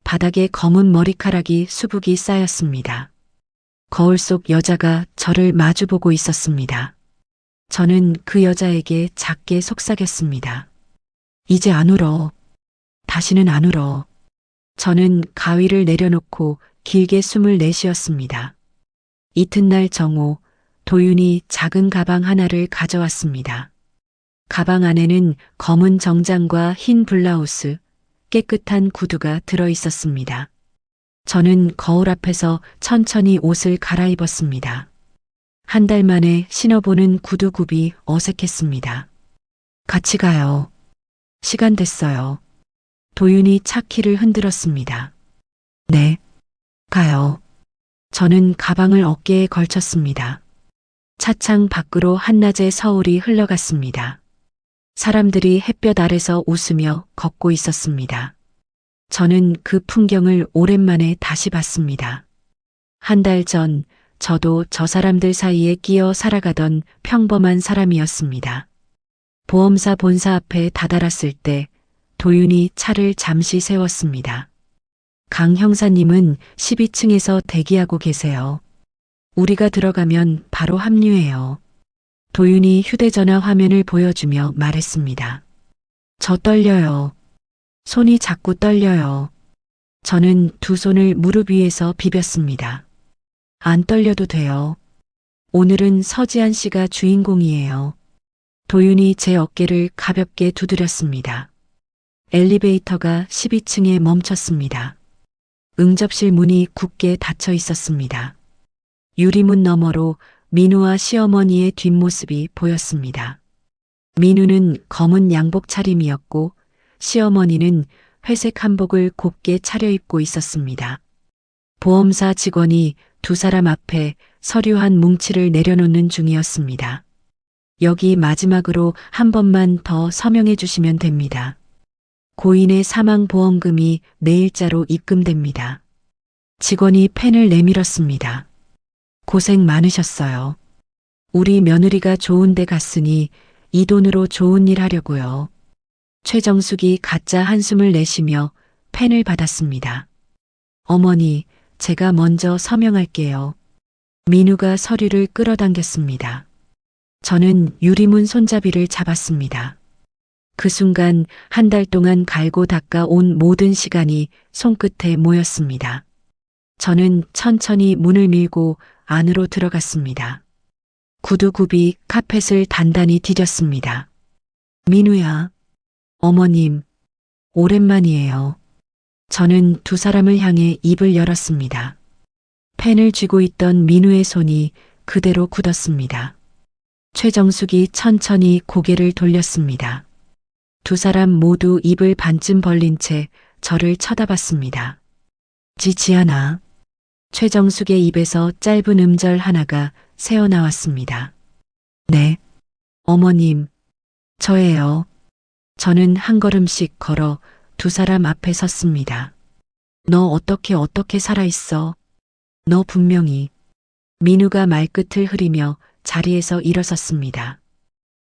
바닥에 검은 머리카락이 수북이 쌓였습니다. 거울 속 여자가 저를 마주보고 있었습니다. 저는 그 여자에게 작게 속삭였습니다. 이제 안 울어. 다시는 안 울어. 저는 가위를 내려놓고 길게 숨을 내쉬었습니다. 이튿날 정오, 도윤이 작은 가방 하나를 가져왔습니다. 가방 안에는 검은 정장과 흰 블라우스, 깨끗한 구두가 들어 있었습니다. 저는 거울 앞에서 천천히 옷을 갈아입었습니다. 한 달 만에 신어보는 구두굽이 어색했습니다. 같이 가요. 시간 됐어요. 도윤이 차 키를 흔들었습니다. 네, 가요. 저는 가방을 어깨에 걸쳤습니다. 차창 밖으로 한낮의 서울이 흘러갔습니다. 사람들이 햇볕 아래서 웃으며 걷고 있었습니다. 저는 그 풍경을 오랜만에 다시 봤습니다. 한 달 전 저도 저 사람들 사이에 끼어 살아가던 평범한 사람이었습니다. 보험사 본사 앞에 다다랐을 때 도윤이 차를 잠시 세웠습니다. 강 형사님은 12층에서 대기하고 계세요. 우리가 들어가면 바로 합류해요. 도윤이 휴대전화 화면을 보여주며 말했습니다. 저 떨려요. 손이 자꾸 떨려요. 저는 두 손을 무릎 위에서 비볐습니다. 안 떨려도 돼요. 오늘은 서지한 씨가 주인공이에요. 도윤이 제 어깨를 가볍게 두드렸습니다. 엘리베이터가 12층에 멈췄습니다. 응접실 문이 굳게 닫혀 있었습니다. 유리문 너머로 민우와 시어머니의 뒷모습이 보였습니다. 민우는 검은 양복 차림이었고 시어머니는 회색 한복을 곱게 차려입고 있었습니다. 보험사 직원이 두 사람 앞에 서류 한 뭉치를 내려놓는 중이었습니다. 여기 마지막으로 한 번만 더 서명해 주시면 됩니다. 고인의 사망보험금이 내일자로 입금됩니다. 직원이 펜을 내밀었습니다. 고생 많으셨어요. 우리 며느리가 좋은 데 갔으니 이 돈으로 좋은 일 하려고요. 최정숙이 가짜 한숨을 내쉬며 펜을 받았습니다. 어머니, 제가 먼저 서명할게요. 민우가 서류를 끌어당겼습니다. 저는 유리문 손잡이를 잡았습니다. 그 순간 한 달 동안 갈고 닦아 온 모든 시간이 손끝에 모였습니다. 저는 천천히 문을 밀고 안으로 들어갔습니다. 구두굽이 카펫을 단단히 디뎠습니다. 민우야, 어머님, 오랜만이에요. 저는 두 사람을 향해 입을 열었습니다. 펜을 쥐고 있던 민우의 손이 그대로 굳었습니다. 최정숙이 천천히 고개를 돌렸습니다. 두 사람 모두 입을 반쯤 벌린 채 저를 쳐다봤습니다. 지지하나. 최정숙의 입에서 짧은 음절 하나가 새어나왔습니다. 네, 어머님, 저예요. 저는 한 걸음씩 걸어 두 사람 앞에 섰습니다. 너 어떻게 살아있어? 너 분명히. 민우가 말끝을 흐리며 자리에서 일어섰습니다.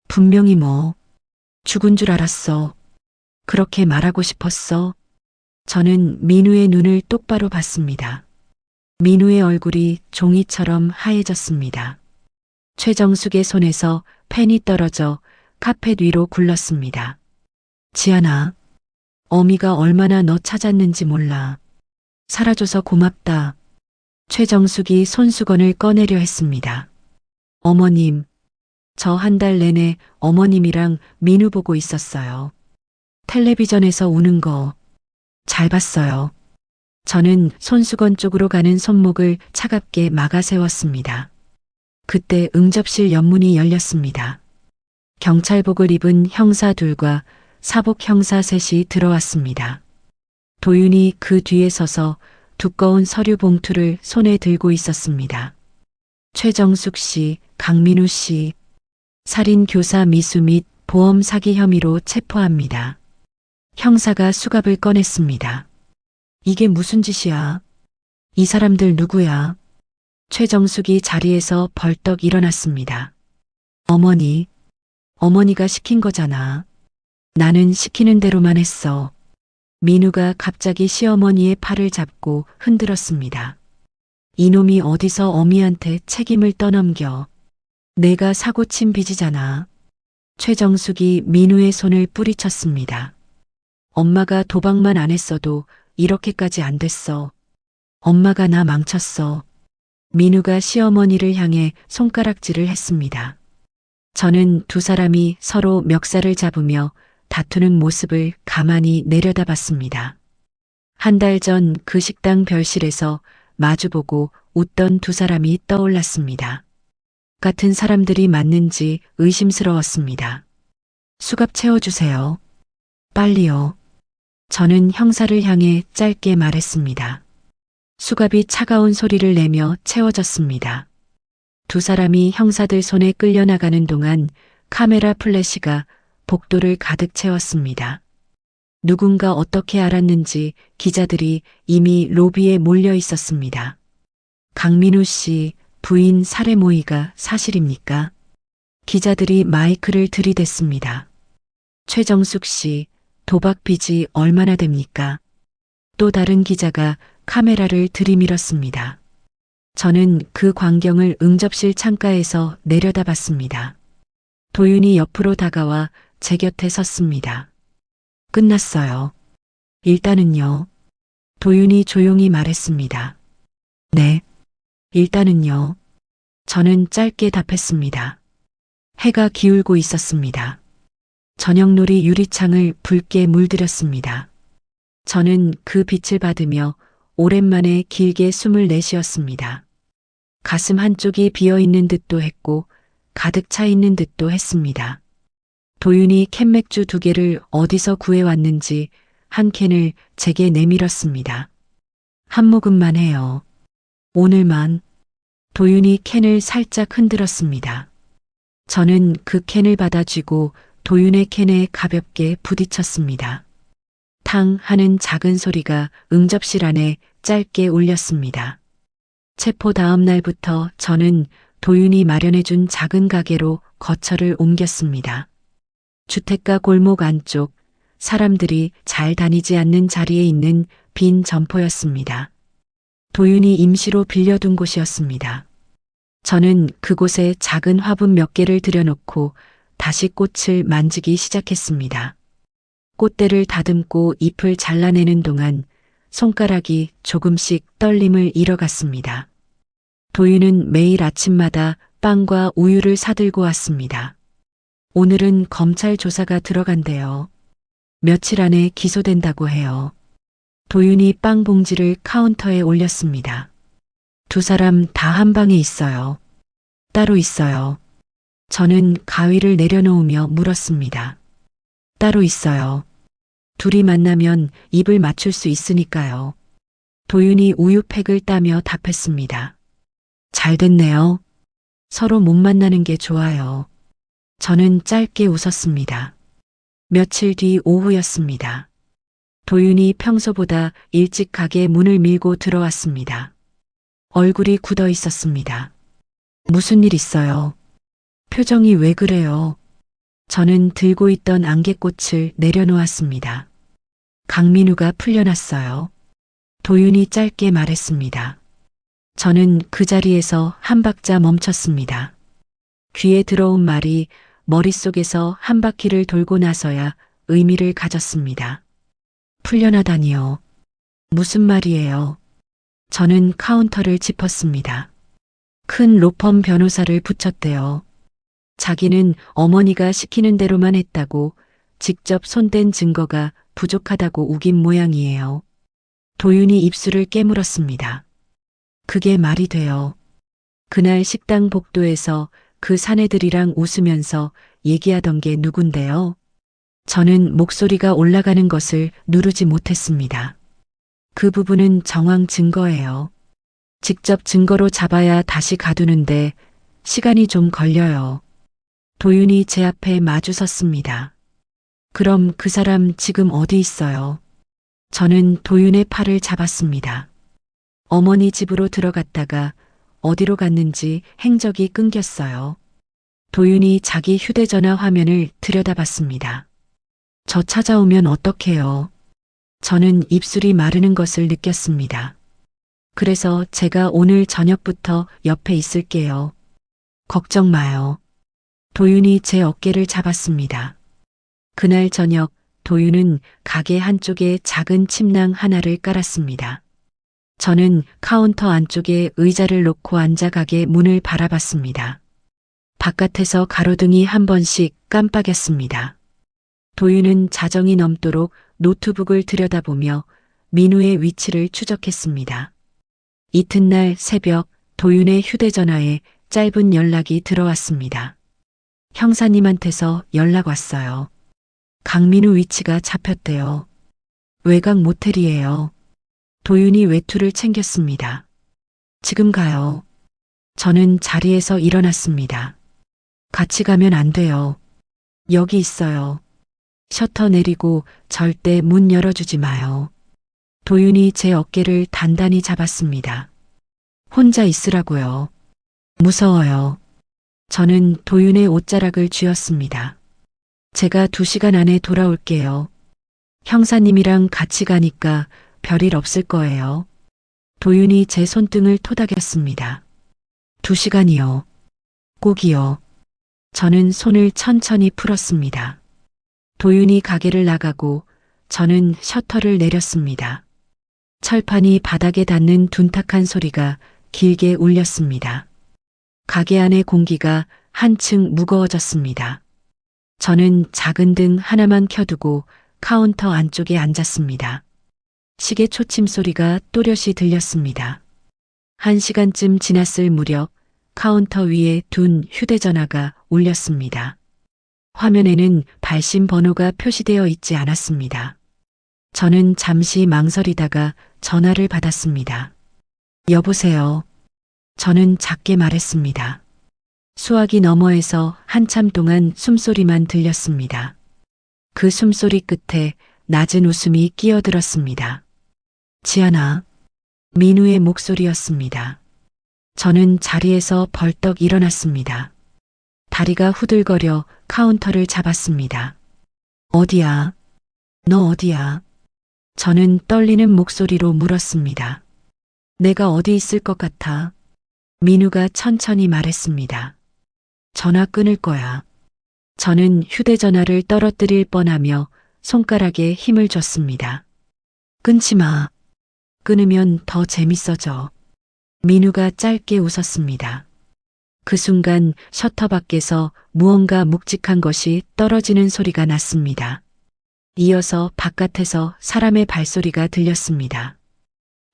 분명히 뭐, 죽은 줄 알았어. 그렇게 말하고 싶었어. 저는 민우의 눈을 똑바로 봤습니다. 민우의 얼굴이 종이처럼 하얘졌습니다. 최정숙의 손에서 펜이 떨어져 카펫 위로 굴렀습니다. 지안아, 어미가 얼마나 너 찾았는지 몰라. 살아줘서 고맙다. 최정숙이 손수건을 꺼내려 했습니다. 어머님, 저 한 달 내내 어머님이랑 민우 보고 있었어요. 텔레비전에서 우는 거 잘 봤어요. 저는 손수건 쪽으로 가는 손목을 차갑게 막아 세웠습니다. 그때 응접실 옆문이 열렸습니다. 경찰복을 입은 형사 둘과 사복 형사 셋이 들어왔습니다. 도윤이 그 뒤에 서서 두꺼운 서류 봉투를 손에 들고 있었습니다. 최정숙 씨, 강민우 씨, 살인 교사 미수 및 보험 사기 혐의로 체포합니다. 형사가 수갑을 꺼냈습니다. 이게 무슨 짓이야? 이 사람들 누구야? 최정숙이 자리에서 벌떡 일어났습니다. 어머니가 시킨 거잖아. 나는 시키는 대로만 했어. 민우가 갑자기 시어머니의 팔을 잡고 흔들었습니다. 이놈이 어디서 어미한테 책임을 떠넘겨. 내가 사고 친 빚이잖아. 최정숙이 민우의 손을 뿌리쳤습니다. 엄마가 도박만 안 했어도 이렇게까지 안 됐어. 엄마가 나 망쳤어. 민우가 시어머니를 향해 손가락질을 했습니다. 저는 두 사람이 서로 멱살을 잡으며 다투는 모습을 가만히 내려다봤습니다. 한 달 전 그 식당 별실에서 마주보고 웃던 두 사람이 떠올랐습니다. 같은 사람들이 맞는지 의심스러웠습니다. 수갑 채워주세요. 빨리요. 저는 형사를 향해 짧게 말했습니다. 수갑이 차가운 소리를 내며 채워졌습니다. 두 사람이 형사들 손에 끌려나가는 동안 카메라 플래시가 복도를 가득 채웠습니다. 누군가 어떻게 알았는지 기자들이 이미 로비에 몰려 있었습니다. 강민우 씨 부인 살해 모의가 사실입니까? 기자들이 마이크를 들이댔습니다. 최정숙 씨, 도박 빚이 얼마나 됩니까? 또 다른 기자가 카메라를 들이밀었습니다. 저는 그 광경을 응접실 창가에서 내려다봤습니다. 도윤이 옆으로 다가와 제 곁에 섰습니다. 끝났어요. 일단은요. 도윤이 조용히 말했습니다. 네. 일단은요. 저는 짧게 답했습니다. 해가 기울고 있었습니다. 저녁놀이 유리창을 붉게 물들였습니다. 저는 그 빛을 받으며 오랜만에 길게 숨을 내쉬었습니다. 가슴 한쪽이 비어있는 듯도 했고 가득 차 있는 듯도 했습니다. 도윤이 캔맥주 2개를 어디서 구해왔는지 한 캔을 제게 내밀었습니다. 한 모금만 해요. 오늘만. 도윤이 캔을 살짝 흔들었습니다. 저는 그 캔을 받아쥐고 도윤의 캔에 가볍게 부딪혔습니다. 탕 하는 작은 소리가 응접실 안에 짧게 울렸습니다. 체포 다음 날부터 저는 도윤이 마련해준 작은 가게로 거처를 옮겼습니다. 주택가 골목 안쪽, 사람들이 잘 다니지 않는 자리에 있는 빈 점포였습니다. 도윤이 임시로 빌려둔 곳이었습니다. 저는 그곳에 작은 화분 몇 개를 들여놓고 다시 꽃을 만지기 시작했습니다. 꽃대를 다듬고 잎을 잘라내는 동안 손가락이 조금씩 떨림을 잃어갔습니다. 도윤은 매일 아침마다 빵과 우유를 사들고 왔습니다. 오늘은 검찰 조사가 들어간대요. 며칠 안에 기소된다고 해요. 도윤이 빵 봉지를 카운터에 올렸습니다. 2사람 다 한 방에 있어요. 따로 있어요. 저는 가위를 내려놓으며 물었습니다. 따로 있어요. 둘이 만나면 입을 맞출 수 있으니까요. 도윤이 우유팩을 따며 답했습니다. 잘 됐네요. 서로 못 만나는 게 좋아요. 저는 짧게 웃었습니다. 며칠 뒤 오후였습니다. 도윤이 평소보다 일찍 가게 문을 밀고 들어왔습니다. 얼굴이 굳어 있었습니다. 무슨 일 있어요? 표정이 왜 그래요? 저는 들고 있던 안개꽃을 내려놓았습니다. 강민우가 풀려났어요. 도윤이 짧게 말했습니다. 저는 그 자리에서 한 박자 멈췄습니다. 귀에 들어온 말이 머릿속에서 한 바퀴를 돌고 나서야 의미를 가졌습니다. 풀려나다니요. 무슨 말이에요? 저는 카운터를 짚었습니다. 큰 로펌 변호사를 붙였대요. 자기는 어머니가 시키는 대로만 했다고 직접 손댄 증거가 부족하다고 우긴 모양이에요. 도윤이 입술을 깨물었습니다. 그게 말이 돼요. 그날 식당 복도에서 그 사내들이랑 웃으면서 얘기하던 게 누군데요? 저는 목소리가 올라가는 것을 누르지 못했습니다. 그 부분은 정황 증거예요. 직접 증거로 잡아야 다시 가두는데 시간이 좀 걸려요. 도윤이 제 앞에 마주 섰습니다. 그럼 그 사람 지금 어디 있어요? 저는 도윤의 팔을 잡았습니다. 어머니 집으로 들어갔다가 어디로 갔는지 행적이 끊겼어요. 도윤이 자기 휴대전화 화면을 들여다봤습니다. 저 찾아오면 어떡해요? 저는 입술이 마르는 것을 느꼈습니다. 그래서 제가 오늘 저녁부터 옆에 있을게요. 걱정 마요. 도윤이 제 어깨를 잡았습니다. 그날 저녁 도윤은 가게 한쪽에 작은 침낭 하나를 깔았습니다. 저는 카운터 안쪽에 의자를 놓고 앉아 가게 문을 바라봤습니다. 바깥에서 가로등이 한 번씩 깜빡였습니다. 도윤은 자정이 넘도록 노트북을 들여다보며 민우의 위치를 추적했습니다. 이튿날 새벽 도윤의 휴대전화에 짧은 연락이 들어왔습니다. 형사님한테서 연락 왔어요. 강민우 위치가 잡혔대요. 외곽 모텔이에요. 도윤이 외투를 챙겼습니다. 지금 가요. 저는 자리에서 일어났습니다. 같이 가면 안 돼요. 여기 있어요. 셔터 내리고 절대 문 열어주지 마요. 도윤이 제 어깨를 단단히 잡았습니다. 혼자 있으라고요. 무서워요. 저는 도윤의 옷자락을 쥐었습니다. 제가 2시간 안에 돌아올게요. 형사님이랑 같이 가니까 별일 없을 거예요. 도윤이 제 손등을 토닥였습니다. 2시간이요. 꼭이요. 저는 손을 천천히 풀었습니다. 도윤이 가게를 나가고 저는 셔터를 내렸습니다. 철판이 바닥에 닿는 둔탁한 소리가 길게 울렸습니다. 가게 안의 공기가 한층 무거워졌습니다. 저는 작은 등 하나만 켜두고 카운터 안쪽에 앉았습니다. 시계 초침 소리가 또렷이 들렸습니다. 1시간쯤 지났을 무렵 카운터 위에 둔 휴대전화가 울렸습니다. 화면에는 발신 번호가 표시되어 있지 않았습니다. 저는 잠시 망설이다가 전화를 받았습니다. 여보세요. 저는 작게 말했습니다. 수화기 너머에서 한참 동안 숨소리만 들렸습니다. 그 숨소리 끝에 낮은 웃음이 끼어들었습니다. 지아나. 민우의 목소리였습니다. 저는 자리에서 벌떡 일어났습니다. 다리가 후들거려 카운터를 잡았습니다. 어디야? 너 어디야? 저는 떨리는 목소리로 물었습니다. 내가 어디 있을 것 같아? 민우가 천천히 말했습니다. 전화 끊을 거야. 저는 휴대전화를 떨어뜨릴 뻔하며 손가락에 힘을 줬습니다. 끊지 마. 끊으면 더 재밌어져. 민우가 짧게 웃었습니다. 그 순간 셔터 밖에서 무언가 묵직한 것이 떨어지는 소리가 났습니다. 이어서 바깥에서 사람의 발소리가 들렸습니다.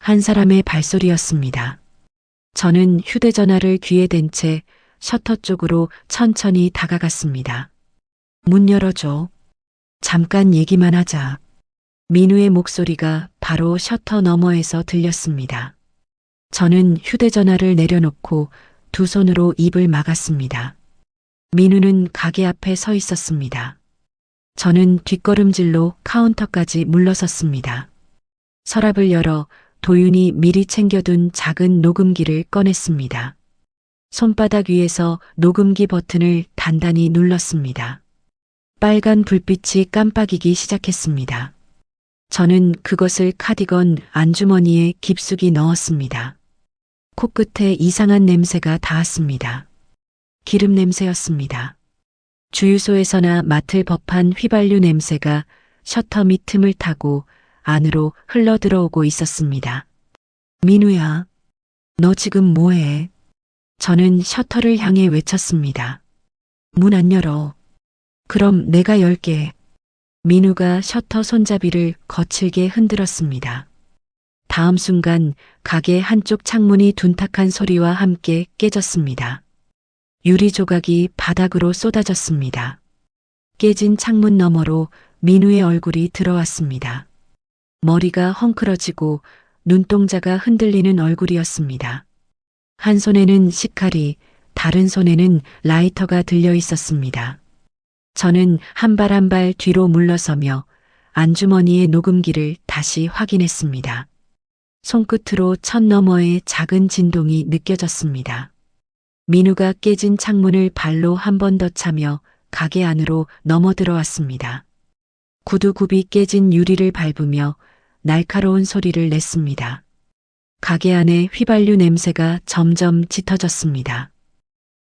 한 사람의 발소리였습니다. 저는 휴대전화를 귀에 댄 채 셔터 쪽으로 천천히 다가갔습니다. 문 열어줘. 잠깐 얘기만 하자. 민우의 목소리가 바로 셔터 너머에서 들렸습니다. 저는 휴대전화를 내려놓고 두 손으로 입을 막았습니다. 민우는 가게 앞에 서 있었습니다. 저는 뒷걸음질로 카운터까지 물러섰습니다. 서랍을 열어 도윤이 미리 챙겨둔 작은 녹음기를 꺼냈습니다. 손바닥 위에서 녹음기 버튼을 단단히 눌렀습니다. 빨간 불빛이 깜빡이기 시작했습니다. 저는 그것을 카디건 안주머니에 깊숙이 넣었습니다. 코끝에 이상한 냄새가 닿았습니다. 기름 냄새였습니다. 주유소에서나 맡을 법한 휘발유 냄새가 셔터 밑 틈을 타고 안으로 흘러 들어오고 있었습니다. 민우야, 너 지금 뭐해? 저는 셔터를 향해 외쳤습니다. 문 안 열어. 그럼 내가 열게. 민우가 셔터 손잡이를 거칠게 흔들었습니다. 다음 순간 가게 한쪽 창문이 둔탁한 소리와 함께 깨졌습니다. 유리 조각이 바닥으로 쏟아졌습니다. 깨진 창문 너머로 민우의 얼굴이 들어왔습니다. 머리가 헝클어지고 눈동자가 흔들리는 얼굴이었습니다. 한 손에는 식칼이, 다른 손에는 라이터가 들려 있었습니다. 저는 한 발 한 발 뒤로 물러서며 안주머니의 녹음기를 다시 확인했습니다. 손끝으로 천 너머의 작은 진동이 느껴졌습니다. 민우가 깨진 창문을 발로 한 번 더 차며 가게 안으로 넘어 들어왔습니다. 구두굽이 깨진 유리를 밟으며 날카로운 소리를 냈습니다. 가게 안에 휘발유 냄새가 점점 짙어졌습니다.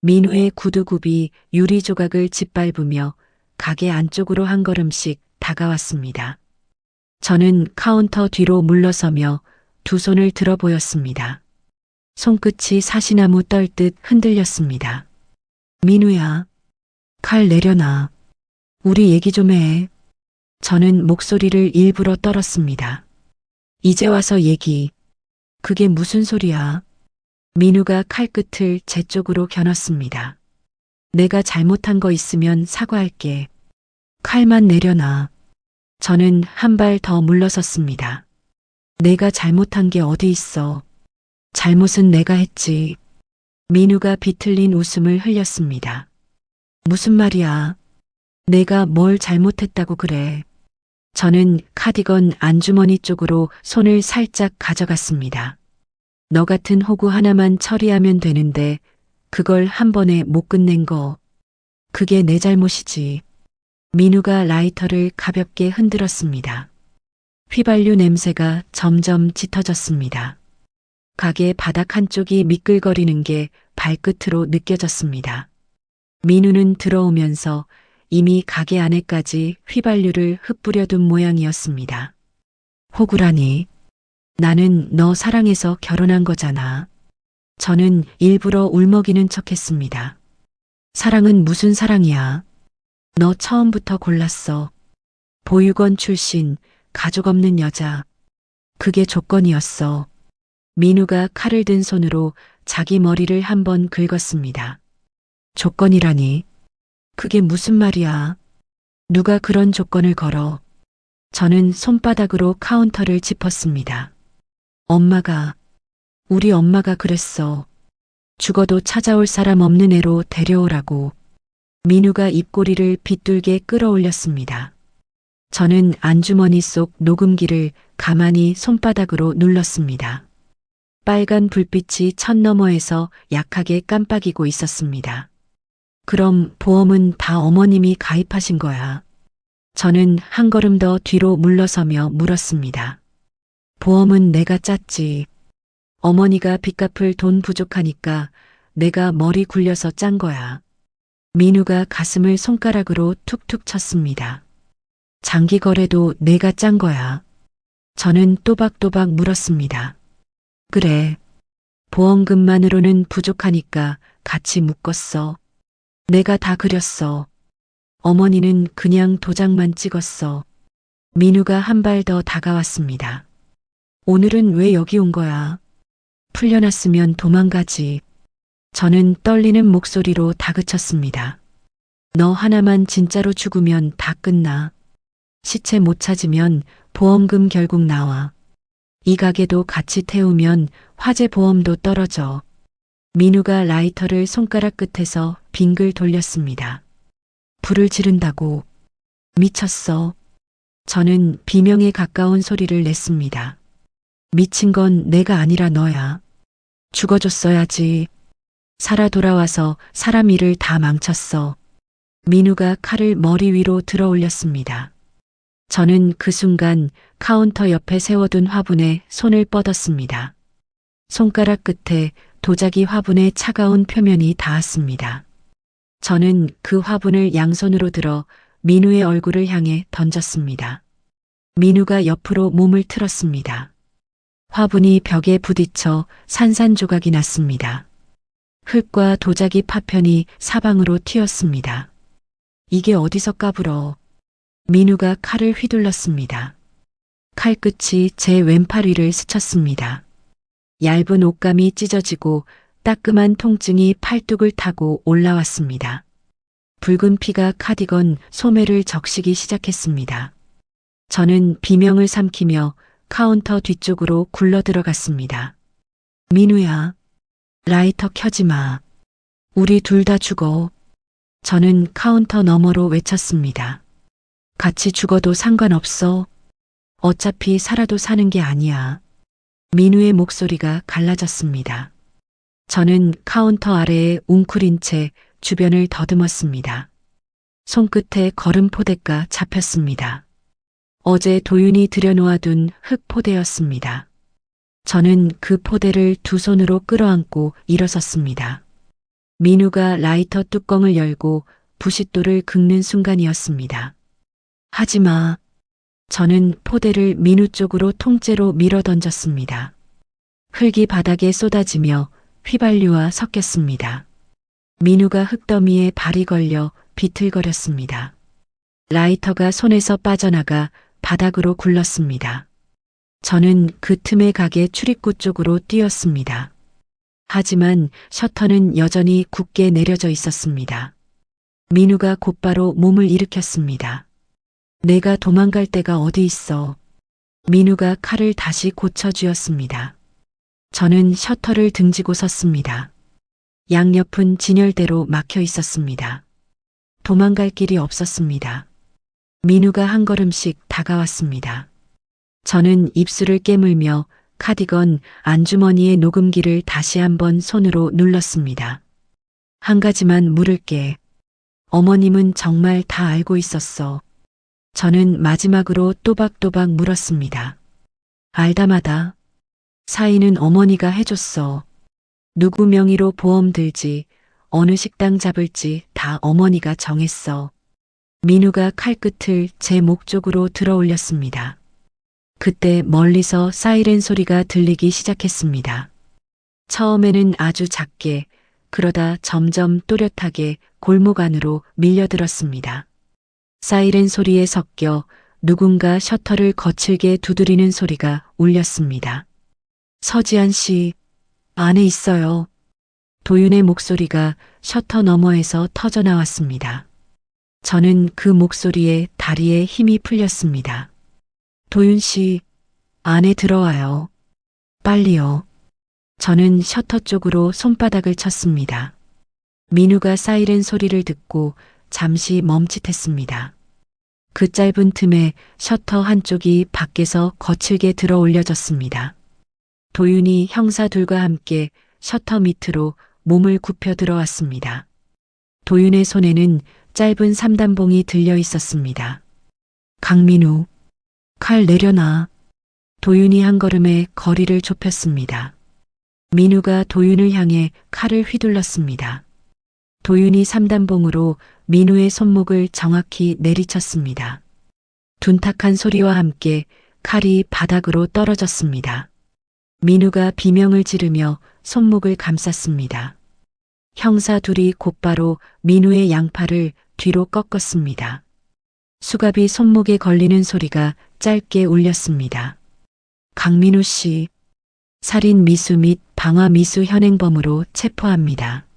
민우의 구두굽이 유리 조각을 짓밟으며 가게 안쪽으로 한 걸음씩 다가왔습니다. 저는 카운터 뒤로 물러서며 두 손을 들어 보였습니다. 손끝이 사시나무 떨듯 흔들렸습니다. 민우야, 칼 내려놔. 우리 얘기 좀 해. 저는 목소리를 일부러 떨었습니다. 이제 와서 얘기. 그게 무슨 소리야? 민우가 칼끝을 제 쪽으로 겨눴습니다. 내가 잘못한 거 있으면 사과할게. 칼만 내려놔. 저는 한 발 더 물러섰습니다. 내가 잘못한 게 어디 있어. 잘못은 내가 했지. 민우가 비틀린 웃음을 흘렸습니다. 무슨 말이야? 내가 뭘 잘못했다고 그래. 저는 카디건 안주머니 쪽으로 손을 살짝 가져갔습니다. 너 같은 호구 하나만 처리하면 되는데 그걸 한 번에 못 끝낸 거. 그게 내 잘못이지. 민우가 라이터를 가볍게 흔들었습니다. 휘발유 냄새가 점점 짙어졌습니다. 가게 바닥 한쪽이 미끌거리는 게 발끝으로 느껴졌습니다. 민우는 들어오면서 이미 가게 안에까지 휘발유를 흩뿌려둔 모양이었습니다. 호구라니, 나는 너 사랑해서 결혼한 거잖아. 저는 일부러 울먹이는 척했습니다. 사랑은 무슨 사랑이야? 너 처음부터 골랐어. 보육원 출신, 가족 없는 여자. 그게 조건이었어. 민우가 칼을 든 손으로 자기 머리를 한번 긁었습니다. 조건이라니? 그게 무슨 말이야? 누가 그런 조건을 걸어? 저는 손바닥으로 카운터를 짚었습니다. 엄마가, 우리 엄마가 그랬어. 죽어도 찾아올 사람 없는 애로 데려오라고. 민우가 입꼬리를 빗둘게 끌어올렸습니다. 저는 안주머니 속 녹음기를 가만히 손바닥으로 눌렀습니다. 빨간 불빛이 천 너머에서 약하게 깜빡이고 있었습니다. 그럼 보험은 다 어머님이 가입하신 거야. 저는 한 걸음 더 뒤로 물러서며 물었습니다. 보험은 내가 짰지. 어머니가 빚 갚을 돈 부족하니까 내가 머리 굴려서 짠 거야. 민우가 가슴을 손가락으로 툭툭 쳤습니다. 장기 거래도 내가 짠 거야. 저는 또박또박 물었습니다. 그래. 보험금만으로는 부족하니까 같이 묶었어. 내가 다 그렸어. 어머니는 그냥 도장만 찍었어. 민우가 한 발 더 다가왔습니다. 오늘은 왜 여기 온 거야? 풀려났으면 도망가지. 저는 떨리는 목소리로 다그쳤습니다. 너 하나만 진짜로 죽으면 다 끝나. 시체 못 찾으면 보험금 결국 나와. 이 가게도 같이 태우면 화재 보험도 떨어져. 민우가 라이터를 손가락 끝에서 빙글 돌렸습니다. 불을 지른다고. 미쳤어. 저는 비명에 가까운 소리를 냈습니다. 미친 건 내가 아니라 너야. 죽어줬어야지. 살아 돌아와서 사람 일을 다 망쳤어. 민우가 칼을 머리 위로 들어 올렸습니다. 저는 그 순간 카운터 옆에 세워둔 화분에 손을 뻗었습니다. 손가락 끝에 도자기 화분의 차가운 표면이 닿았습니다. 저는 그 화분을 양손으로 들어 민우의 얼굴을 향해 던졌습니다. 민우가 옆으로 몸을 틀었습니다. 화분이 벽에 부딪혀 산산조각이 났습니다. 흙과 도자기 파편이 사방으로 튀었습니다. 이게 어디서 까불어. 민우가 칼을 휘둘렀습니다. 칼끝이 제 왼팔 위를 스쳤습니다. 얇은 옷감이 찢어지고 따끔한 통증이 팔뚝을 타고 올라왔습니다. 붉은 피가 카디건 소매를 적시기 시작했습니다. 저는 비명을 삼키며 카운터 뒤쪽으로 굴러 들어갔습니다. 민우야, 라이터 켜지 마. 우리 둘 다 죽어. 저는 카운터 너머로 외쳤습니다. 같이 죽어도 상관없어. 어차피 살아도 사는 게 아니야. 민우의 목소리가 갈라졌습니다. 저는 카운터 아래에 웅크린 채 주변을 더듬었습니다. 손끝에 걸음 포대가 잡혔습니다. 어제 도윤이 들여놓아둔 흙 포대였습니다. 저는 그 포대를 두 손으로 끌어안고 일어섰습니다. 민우가 라이터 뚜껑을 열고 부싯돌을 긁는 순간이었습니다. 하지마. 저는 포대를 민우 쪽으로 통째로 밀어 던졌습니다. 흙이 바닥에 쏟아지며 휘발유와 섞였습니다. 민우가 흙더미에 발이 걸려 비틀거렸습니다. 라이터가 손에서 빠져나가 바닥으로 굴렀습니다. 저는 그 틈에 가게 출입구 쪽으로 뛰었습니다. 하지만 셔터는 여전히 굳게 내려져 있었습니다. 민우가 곧바로 몸을 일으켰습니다. 내가 도망갈 데가 어디 있어. 민우가 칼을 다시 고쳐쥐었습니다. 저는 셔터를 등지고 섰습니다. 양옆은 진열대로 막혀 있었습니다. 도망갈 길이 없었습니다. 민우가 한 걸음씩 다가왔습니다. 저는 입술을 깨물며 카디건 안주머니의 녹음기를 다시 한번 손으로 눌렀습니다. 한 가지만 물을게. 어머님은 정말 다 알고 있었어. 저는 마지막으로 또박또박 물었습니다. 알다마다. 사인은 어머니가 해줬어. 누구 명의로 보험 들지, 어느 식당 잡을지 다 어머니가 정했어. 민우가 칼끝을 제 목 쪽으로 들어 올렸습니다. 그때 멀리서 사이렌 소리가 들리기 시작했습니다. 처음에는 아주 작게, 그러다 점점 또렷하게 골목 안으로 밀려들었습니다. 사이렌 소리에 섞여 누군가 셔터를 거칠게 두드리는 소리가 울렸습니다. 서지한 씨, 안에 있어요. 도윤의 목소리가 셔터 너머에서 터져 나왔습니다. 저는 그 목소리에 다리에 힘이 풀렸습니다. 도윤 씨, 안에 들어와요. 빨리요. 저는 셔터 쪽으로 손바닥을 쳤습니다. 민우가 사이렌 소리를 듣고 잠시 멈칫했습니다. 그 짧은 틈에 셔터 한쪽이 밖에서 거칠게 들어 올려졌습니다. 도윤이 형사 둘과 함께 셔터 밑으로 몸을 굽혀 들어왔습니다. 도윤의 손에는 짧은 삼단봉이 들려 있었습니다. 강민우, 칼 내려놔. 도윤이 한 걸음에 거리를 좁혔습니다. 민우가 도윤을 향해 칼을 휘둘렀습니다. 도윤이 삼단봉으로 민우의 손목을 정확히 내리쳤습니다. 둔탁한 소리와 함께 칼이 바닥으로 떨어졌습니다. 민우가 비명을 지르며 손목을 감쌌습니다. 형사 둘이 곧바로 민우의 양팔을 뒤로 꺾었습니다. 수갑이 손목에 걸리는 소리가 짧게 울렸습니다. 강민우 씨, 살인 미수 및 방화 미수 현행범으로 체포합니다.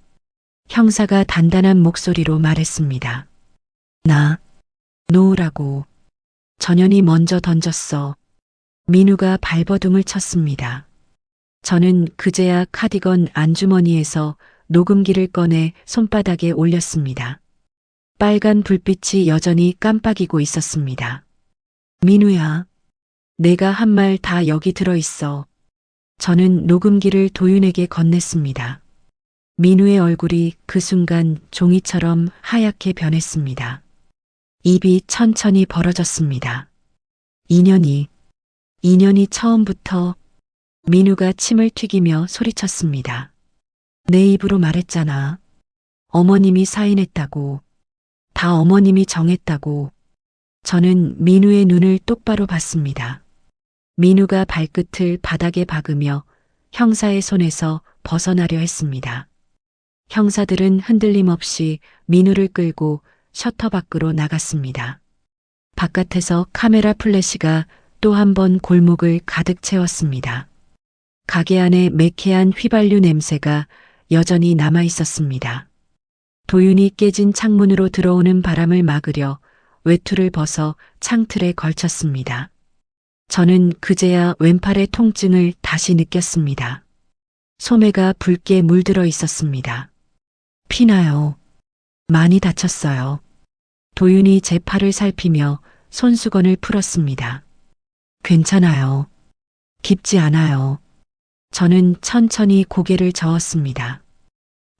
형사가 단단한 목소리로 말했습니다. 나, 놓으라고. 전현이 먼저 던졌어. 민우가 발버둥을 쳤습니다. 저는 그제야 카디건 안주머니에서 녹음기를 꺼내 손바닥에 올렸습니다. 빨간 불빛이 여전히 깜빡이고 있었습니다. 민우야, 내가 한 말 다 여기 들어있어. 저는 녹음기를 도윤에게 건넸습니다. 민우의 얼굴이 그 순간 종이처럼 하얗게 변했습니다. 입이 천천히 벌어졌습니다. 인연이 처음부터. 민우가 침을 튀기며 소리쳤습니다. 내 입으로 말했잖아. 어머님이 사인했다고. 다 어머님이 정했다고. 저는 민우의 눈을 똑바로 봤습니다. 민우가 발끝을 바닥에 박으며 형사의 손에서 벗어나려 했습니다. 형사들은 흔들림 없이 민우를 끌고 셔터 밖으로 나갔습니다. 바깥에서 카메라 플래시가 또 한 번 골목을 가득 채웠습니다. 가게 안에 매캐한 휘발유 냄새가 여전히 남아 있었습니다. 도윤이 깨진 창문으로 들어오는 바람을 막으려 외투를 벗어 창틀에 걸쳤습니다. 저는 그제야 왼팔의 통증을 다시 느꼈습니다. 소매가 붉게 물들어 있었습니다. 피나요. 많이 다쳤어요. 도윤이 제 팔을 살피며 손수건을 풀었습니다. 괜찮아요. 깊지 않아요. 저는 천천히 고개를 저었습니다.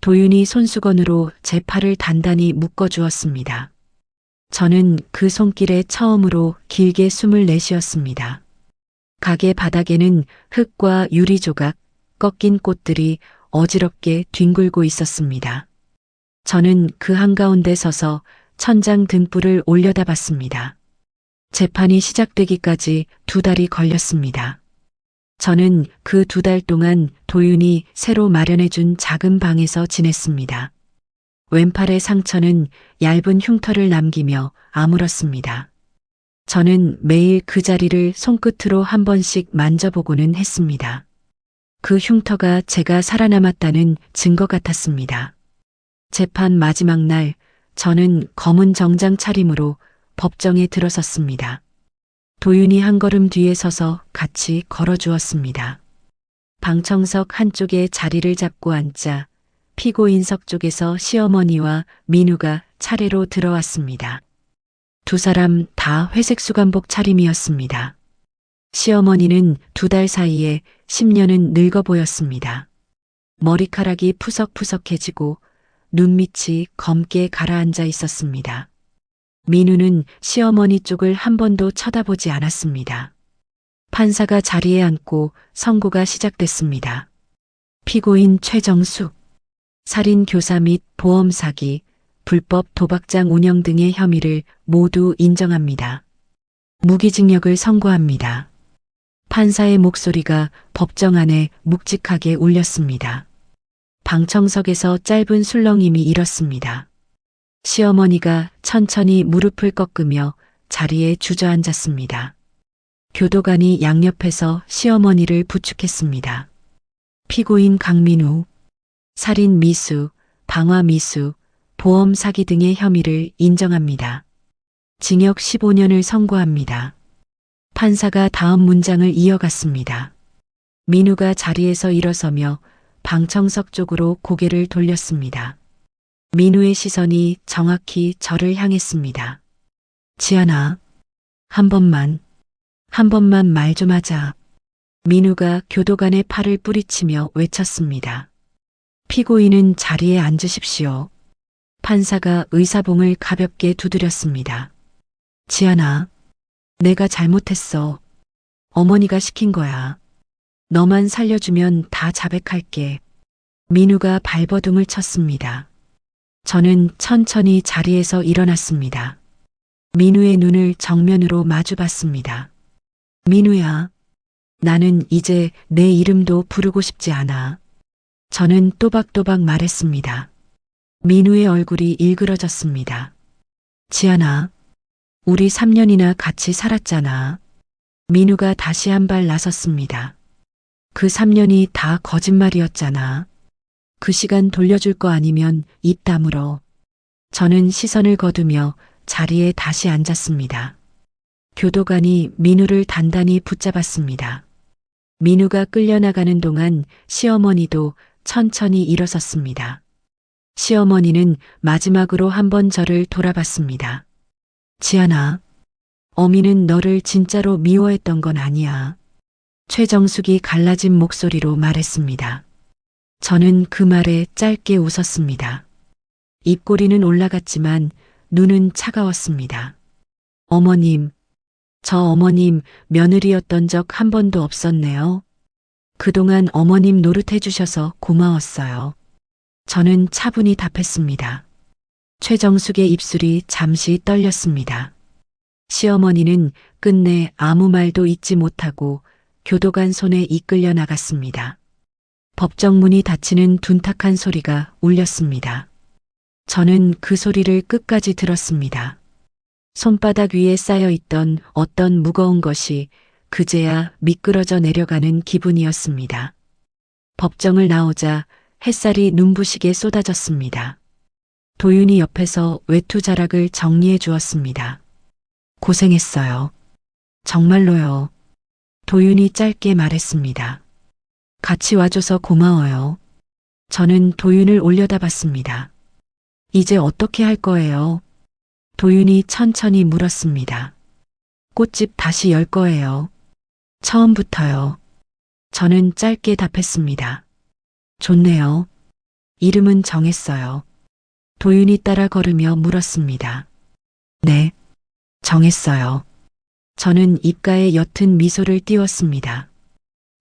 도윤이 손수건으로 제 팔을 단단히 묶어주었습니다. 저는 그 손길에 처음으로 길게 숨을 내쉬었습니다. 가게 바닥에는 흙과 유리 조각, 꺾인 꽃들이 어지럽게 뒹굴고 있었습니다. 저는 그 한가운데 서서 천장 등불을 올려다봤습니다. 재판이 시작되기까지 2달이 걸렸습니다. 저는 그 2달 동안 도윤이 새로 마련해준 작은 방에서 지냈습니다. 왼팔의 상처는 얇은 흉터를 남기며 아물었습니다. 저는 매일 그 자리를 손끝으로 한 번씩 만져보고는 했습니다. 그 흉터가 제가 살아남았다는 증거 같았습니다. 재판 마지막 날 저는 검은 정장 차림으로 법정에 들어섰습니다. 도윤이 한 걸음 뒤에 서서 같이 걸어주었습니다. 방청석 한쪽에 자리를 잡고 앉자 피고인석 쪽에서 시어머니와 민우가 차례로 들어왔습니다. 2사람 다 회색 수감복 차림이었습니다. 시어머니는 2달 사이에 10년은 늙어 보였습니다. 머리카락이 푸석푸석해지고 눈밑이 검게 가라앉아 있었습니다. 민우는 시어머니 쪽을 한 번도 쳐다보지 않았습니다. 판사가 자리에 앉고 선고가 시작됐습니다. 피고인 최정숙, 살인 교사 및 보험 사기, 불법 도박장 운영 등의 혐의를 모두 인정합니다. 무기징역을 선고합니다. 판사의 목소리가 법정 안에 묵직하게 울렸습니다. 방청석에서 짧은 술렁임이 일었습니다. 시어머니가 천천히 무릎을 꺾으며 자리에 주저앉았습니다. 교도관이 양옆에서 시어머니를 부축했습니다. 피고인 강민우, 살인 미수, 방화 미수, 보험 사기 등의 혐의를 인정합니다. 징역 15년을 선고합니다. 판사가 다음 문장을 이어갔습니다. 민우가 자리에서 일어서며 방청석 쪽으로 고개를 돌렸습니다. 민우의 시선이 정확히 저를 향했습니다. 지안아, 한 번만 말 좀 하자. 민우가 교도관의 팔을 뿌리치며 외쳤습니다. 피고인은 자리에 앉으십시오. 판사가 의사봉을 가볍게 두드렸습니다. 지안아, 내가 잘못했어. 어머니가 시킨 거야. 너만 살려주면 다 자백할게. 민우가 발버둥을 쳤습니다. 저는 천천히 자리에서 일어났습니다. 민우의 눈을 정면으로 마주봤습니다. 민우야, 나는 이제 내 이름도 부르고 싶지 않아. 저는 또박또박 말했습니다. 민우의 얼굴이 일그러졌습니다. 지안아, 우리 3년이나 같이 살았잖아. 민우가 다시 한 발 나섰습니다. 그 3년이 다 거짓말이었잖아. 그 시간 돌려줄 거 아니면 입 다물어. 저는 시선을 거두며 자리에 다시 앉았습니다. 교도관이 민우를 단단히 붙잡았습니다. 민우가 끌려나가는 동안 시어머니도 천천히 일어섰습니다. 시어머니는 마지막으로 한 번 저를 돌아봤습니다. 지안아, 어미는 너를 진짜로 미워했던 건 아니야. 최정숙이 갈라진 목소리로 말했습니다. 저는 그 말에 짧게 웃었습니다. 입꼬리는 올라갔지만 눈은 차가웠습니다. 어머님, 저 어머님 며느리였던 적 한 번도 없었네요. 그동안 어머님 노릇해 주셔서 고마웠어요. 저는 차분히 답했습니다. 최정숙의 입술이 잠시 떨렸습니다. 시어머니는 끝내 아무 말도 잊지 못하고 교도관 손에 이끌려 나갔습니다. 법정 문이 닫히는 둔탁한 소리가 울렸습니다. 저는 그 소리를 끝까지 들었습니다. 손바닥 위에 쌓여 있던 어떤 무거운 것이 그제야 미끄러져 내려가는 기분이었습니다. 법정을 나오자 햇살이 눈부시게 쏟아졌습니다. 도윤이 옆에서 외투 자락을 정리해 주었습니다. 고생했어요. 정말로요. 도윤이 짧게 말했습니다. 같이 와줘서 고마워요. 저는 도윤을 올려다봤습니다. 이제 어떻게 할 거예요? 도윤이 천천히 물었습니다. 꽃집 다시 열 거예요. 처음부터요. 저는 짧게 답했습니다. 좋네요. 이름은 정했어요. 도윤이 따라 걸으며 물었습니다. 네, 정했어요. 저는 입가에 옅은 미소를 띄웠습니다.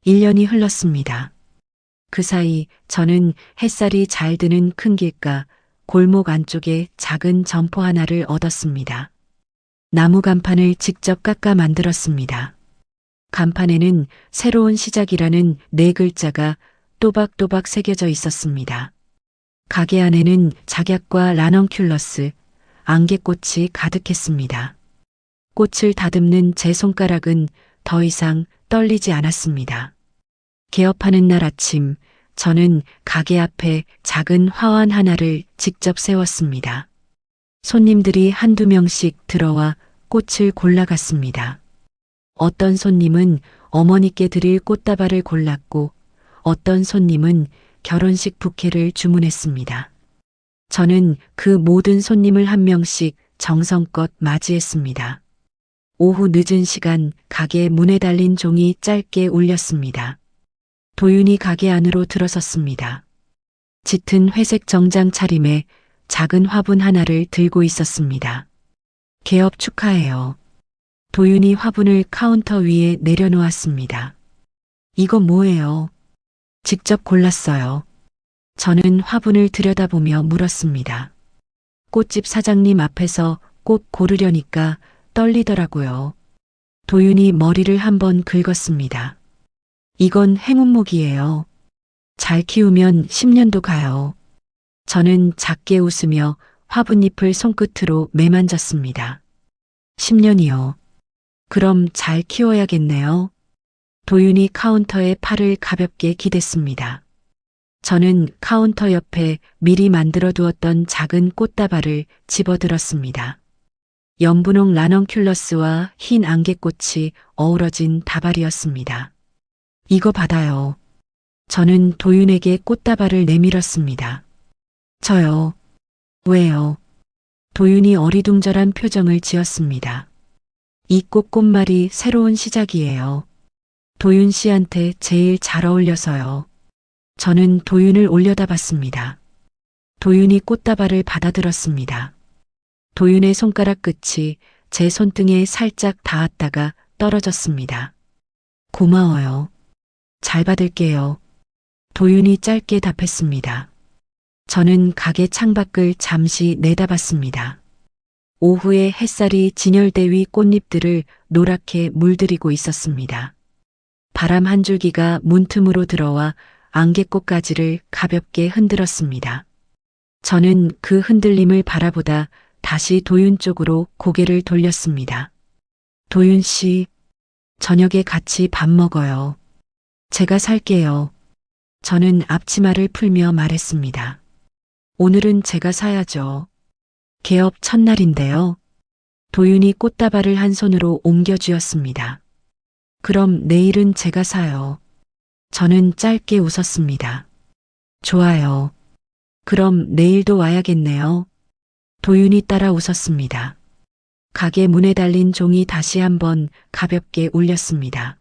1년이 흘렀습니다. 그 사이 저는 햇살이 잘 드는 큰 길가 골목 안쪽에 작은 점포 하나를 얻었습니다. 나무 간판을 직접 깎아 만들었습니다. 간판에는 새로운 시작이라는 4글자가 또박또박 새겨져 있었습니다. 가게 안에는 작약과 라넌큘러스, 안개꽃이 가득했습니다. 꽃을 다듬는 제 손가락은 더 이상 떨리지 않았습니다. 개업하는 날 아침, 저는 가게 앞에 작은 화환 하나를 직접 세웠습니다. 손님들이 한두 명씩 들어와 꽃을 골라갔습니다. 어떤 손님은 어머니께 드릴 꽃다발을 골랐고 어떤 손님은 결혼식 부케를 주문했습니다. 저는 그 모든 손님을 한 명씩 정성껏 맞이했습니다. 오후 늦은 시간 가게 문에 달린 종이 짧게 울렸습니다. 도윤이 가게 안으로 들어섰습니다. 짙은 회색 정장 차림에 작은 화분 하나를 들고 있었습니다. 개업 축하해요. 도윤이 화분을 카운터 위에 내려놓았습니다. 이거 뭐예요? 직접 골랐어요. 저는 화분을 들여다보며 물었습니다. 꽃집 사장님 앞에서 꽃 고르려니까 떨리더라고요. 도윤이 머리를 한번 긁었습니다. 이건 행운목이에요. 잘 키우면 10년도 가요. 저는 작게 웃으며 화분잎을 손끝으로 매만졌습니다. 10년이요. 그럼 잘 키워야겠네요. 도윤이 카운터에 팔을 가볍게 기댔습니다. 저는 카운터 옆에 미리 만들어 두었던 작은 꽃다발을 집어들었습니다. 연분홍 라넌큘러스와 흰 안개꽃이 어우러진 다발이었습니다. 이거 받아요. 저는 도윤에게 꽃다발을 내밀었습니다. 저요. 왜요? 도윤이 어리둥절한 표정을 지었습니다. 이 꽃말이 새로운 시작이에요. 도윤 씨한테 제일 잘 어울려서요. 저는 도윤을 올려다봤습니다. 도윤이 꽃다발을 받아들었습니다. 도윤의 손가락 끝이 제 손등에 살짝 닿았다가 떨어졌습니다. 고마워요. 잘 받을게요. 도윤이 짧게 답했습니다. 저는 가게 창밖을 잠시 내다봤습니다. 오후에 햇살이 진열대 위 꽃잎들을 노랗게 물들이고 있었습니다. 바람 한 줄기가 문틈으로 들어와 안개꽃 가지를 가볍게 흔들었습니다. 저는 그 흔들림을 바라보다 다시 도윤 쪽으로 고개를 돌렸습니다. 도윤 씨, 저녁에 같이 밥 먹어요. 제가 살게요. 저는 앞치마를 풀며 말했습니다. 오늘은 제가 사야죠. 개업 첫날인데요. 도윤이 꽃다발을 한 손으로 옮겨주었습니다. 그럼 내일은 제가 사요. 저는 짧게 웃었습니다. 좋아요. 그럼 내일도 와야겠네요. 도윤이 따라 웃었습니다. 가게 문에 달린 종이 다시 한번 가볍게 울렸습니다.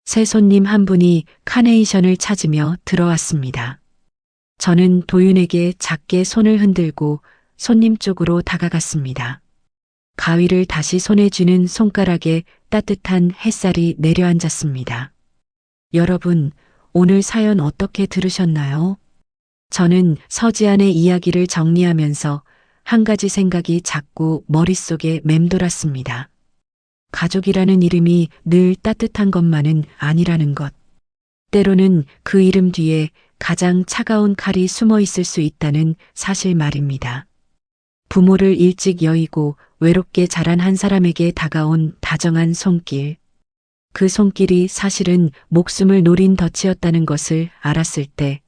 새 손님 한 분이 카네이션을 찾으며 들어왔습니다. 저는 도윤에게 작게 손을 흔들고 손님 쪽으로 다가갔습니다. 가위를 다시 손에 쥐는 손가락에 따뜻한 햇살이 내려앉았습니다. 여러분, 오늘 사연 어떻게 들으셨나요? 저는 서지안의 이야기를 정리하면서 한 가지 생각이 자꾸 머릿속에 맴돌았습니다. 가족이라는 이름이 늘 따뜻한 것만은 아니라는 것. 때로는 그 이름 뒤에 가장 차가운 칼이 숨어 있을 수 있다는 사실 말입니다. 부모를 일찍 여의고 외롭게 자란 한 사람에게 다가온 다정한 손길. 그 손길이 사실은 목숨을 노린 덫이었다는 것을 알았을 때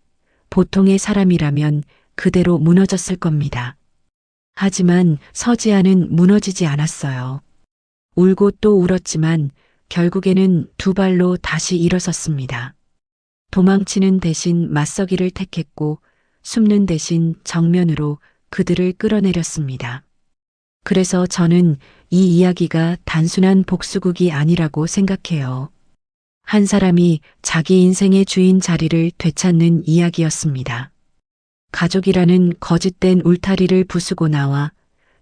보통의 사람이라면 그대로 무너졌을 겁니다. 하지만 서지아는 무너지지 않았어요. 울고 또 울었지만 결국에는 두 발로 다시 일어섰습니다. 도망치는 대신 맞서기를 택했고 숨는 대신 정면으로 그들을 끌어내렸습니다. 그래서 저는 이 이야기가 단순한 복수극이 아니라고 생각해요. 한 사람이 자기 인생의 주인 자리를 되찾는 이야기였습니다. 가족이라는 거짓된 울타리를 부수고 나와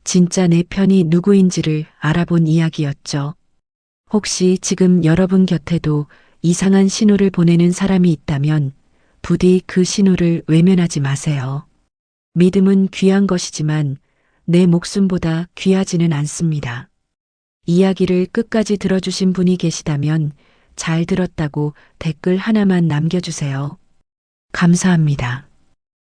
진짜 내 편이 누구인지를 알아본 이야기였죠. 혹시 지금 여러분 곁에도 이상한 신호를 보내는 사람이 있다면 부디 그 신호를 외면하지 마세요. 믿음은 귀한 것이지만 내 목숨보다 귀하지는 않습니다. 이야기를 끝까지 들어주신 분이 계시다면 잘 들었다고 댓글 하나만 남겨주세요. 감사합니다.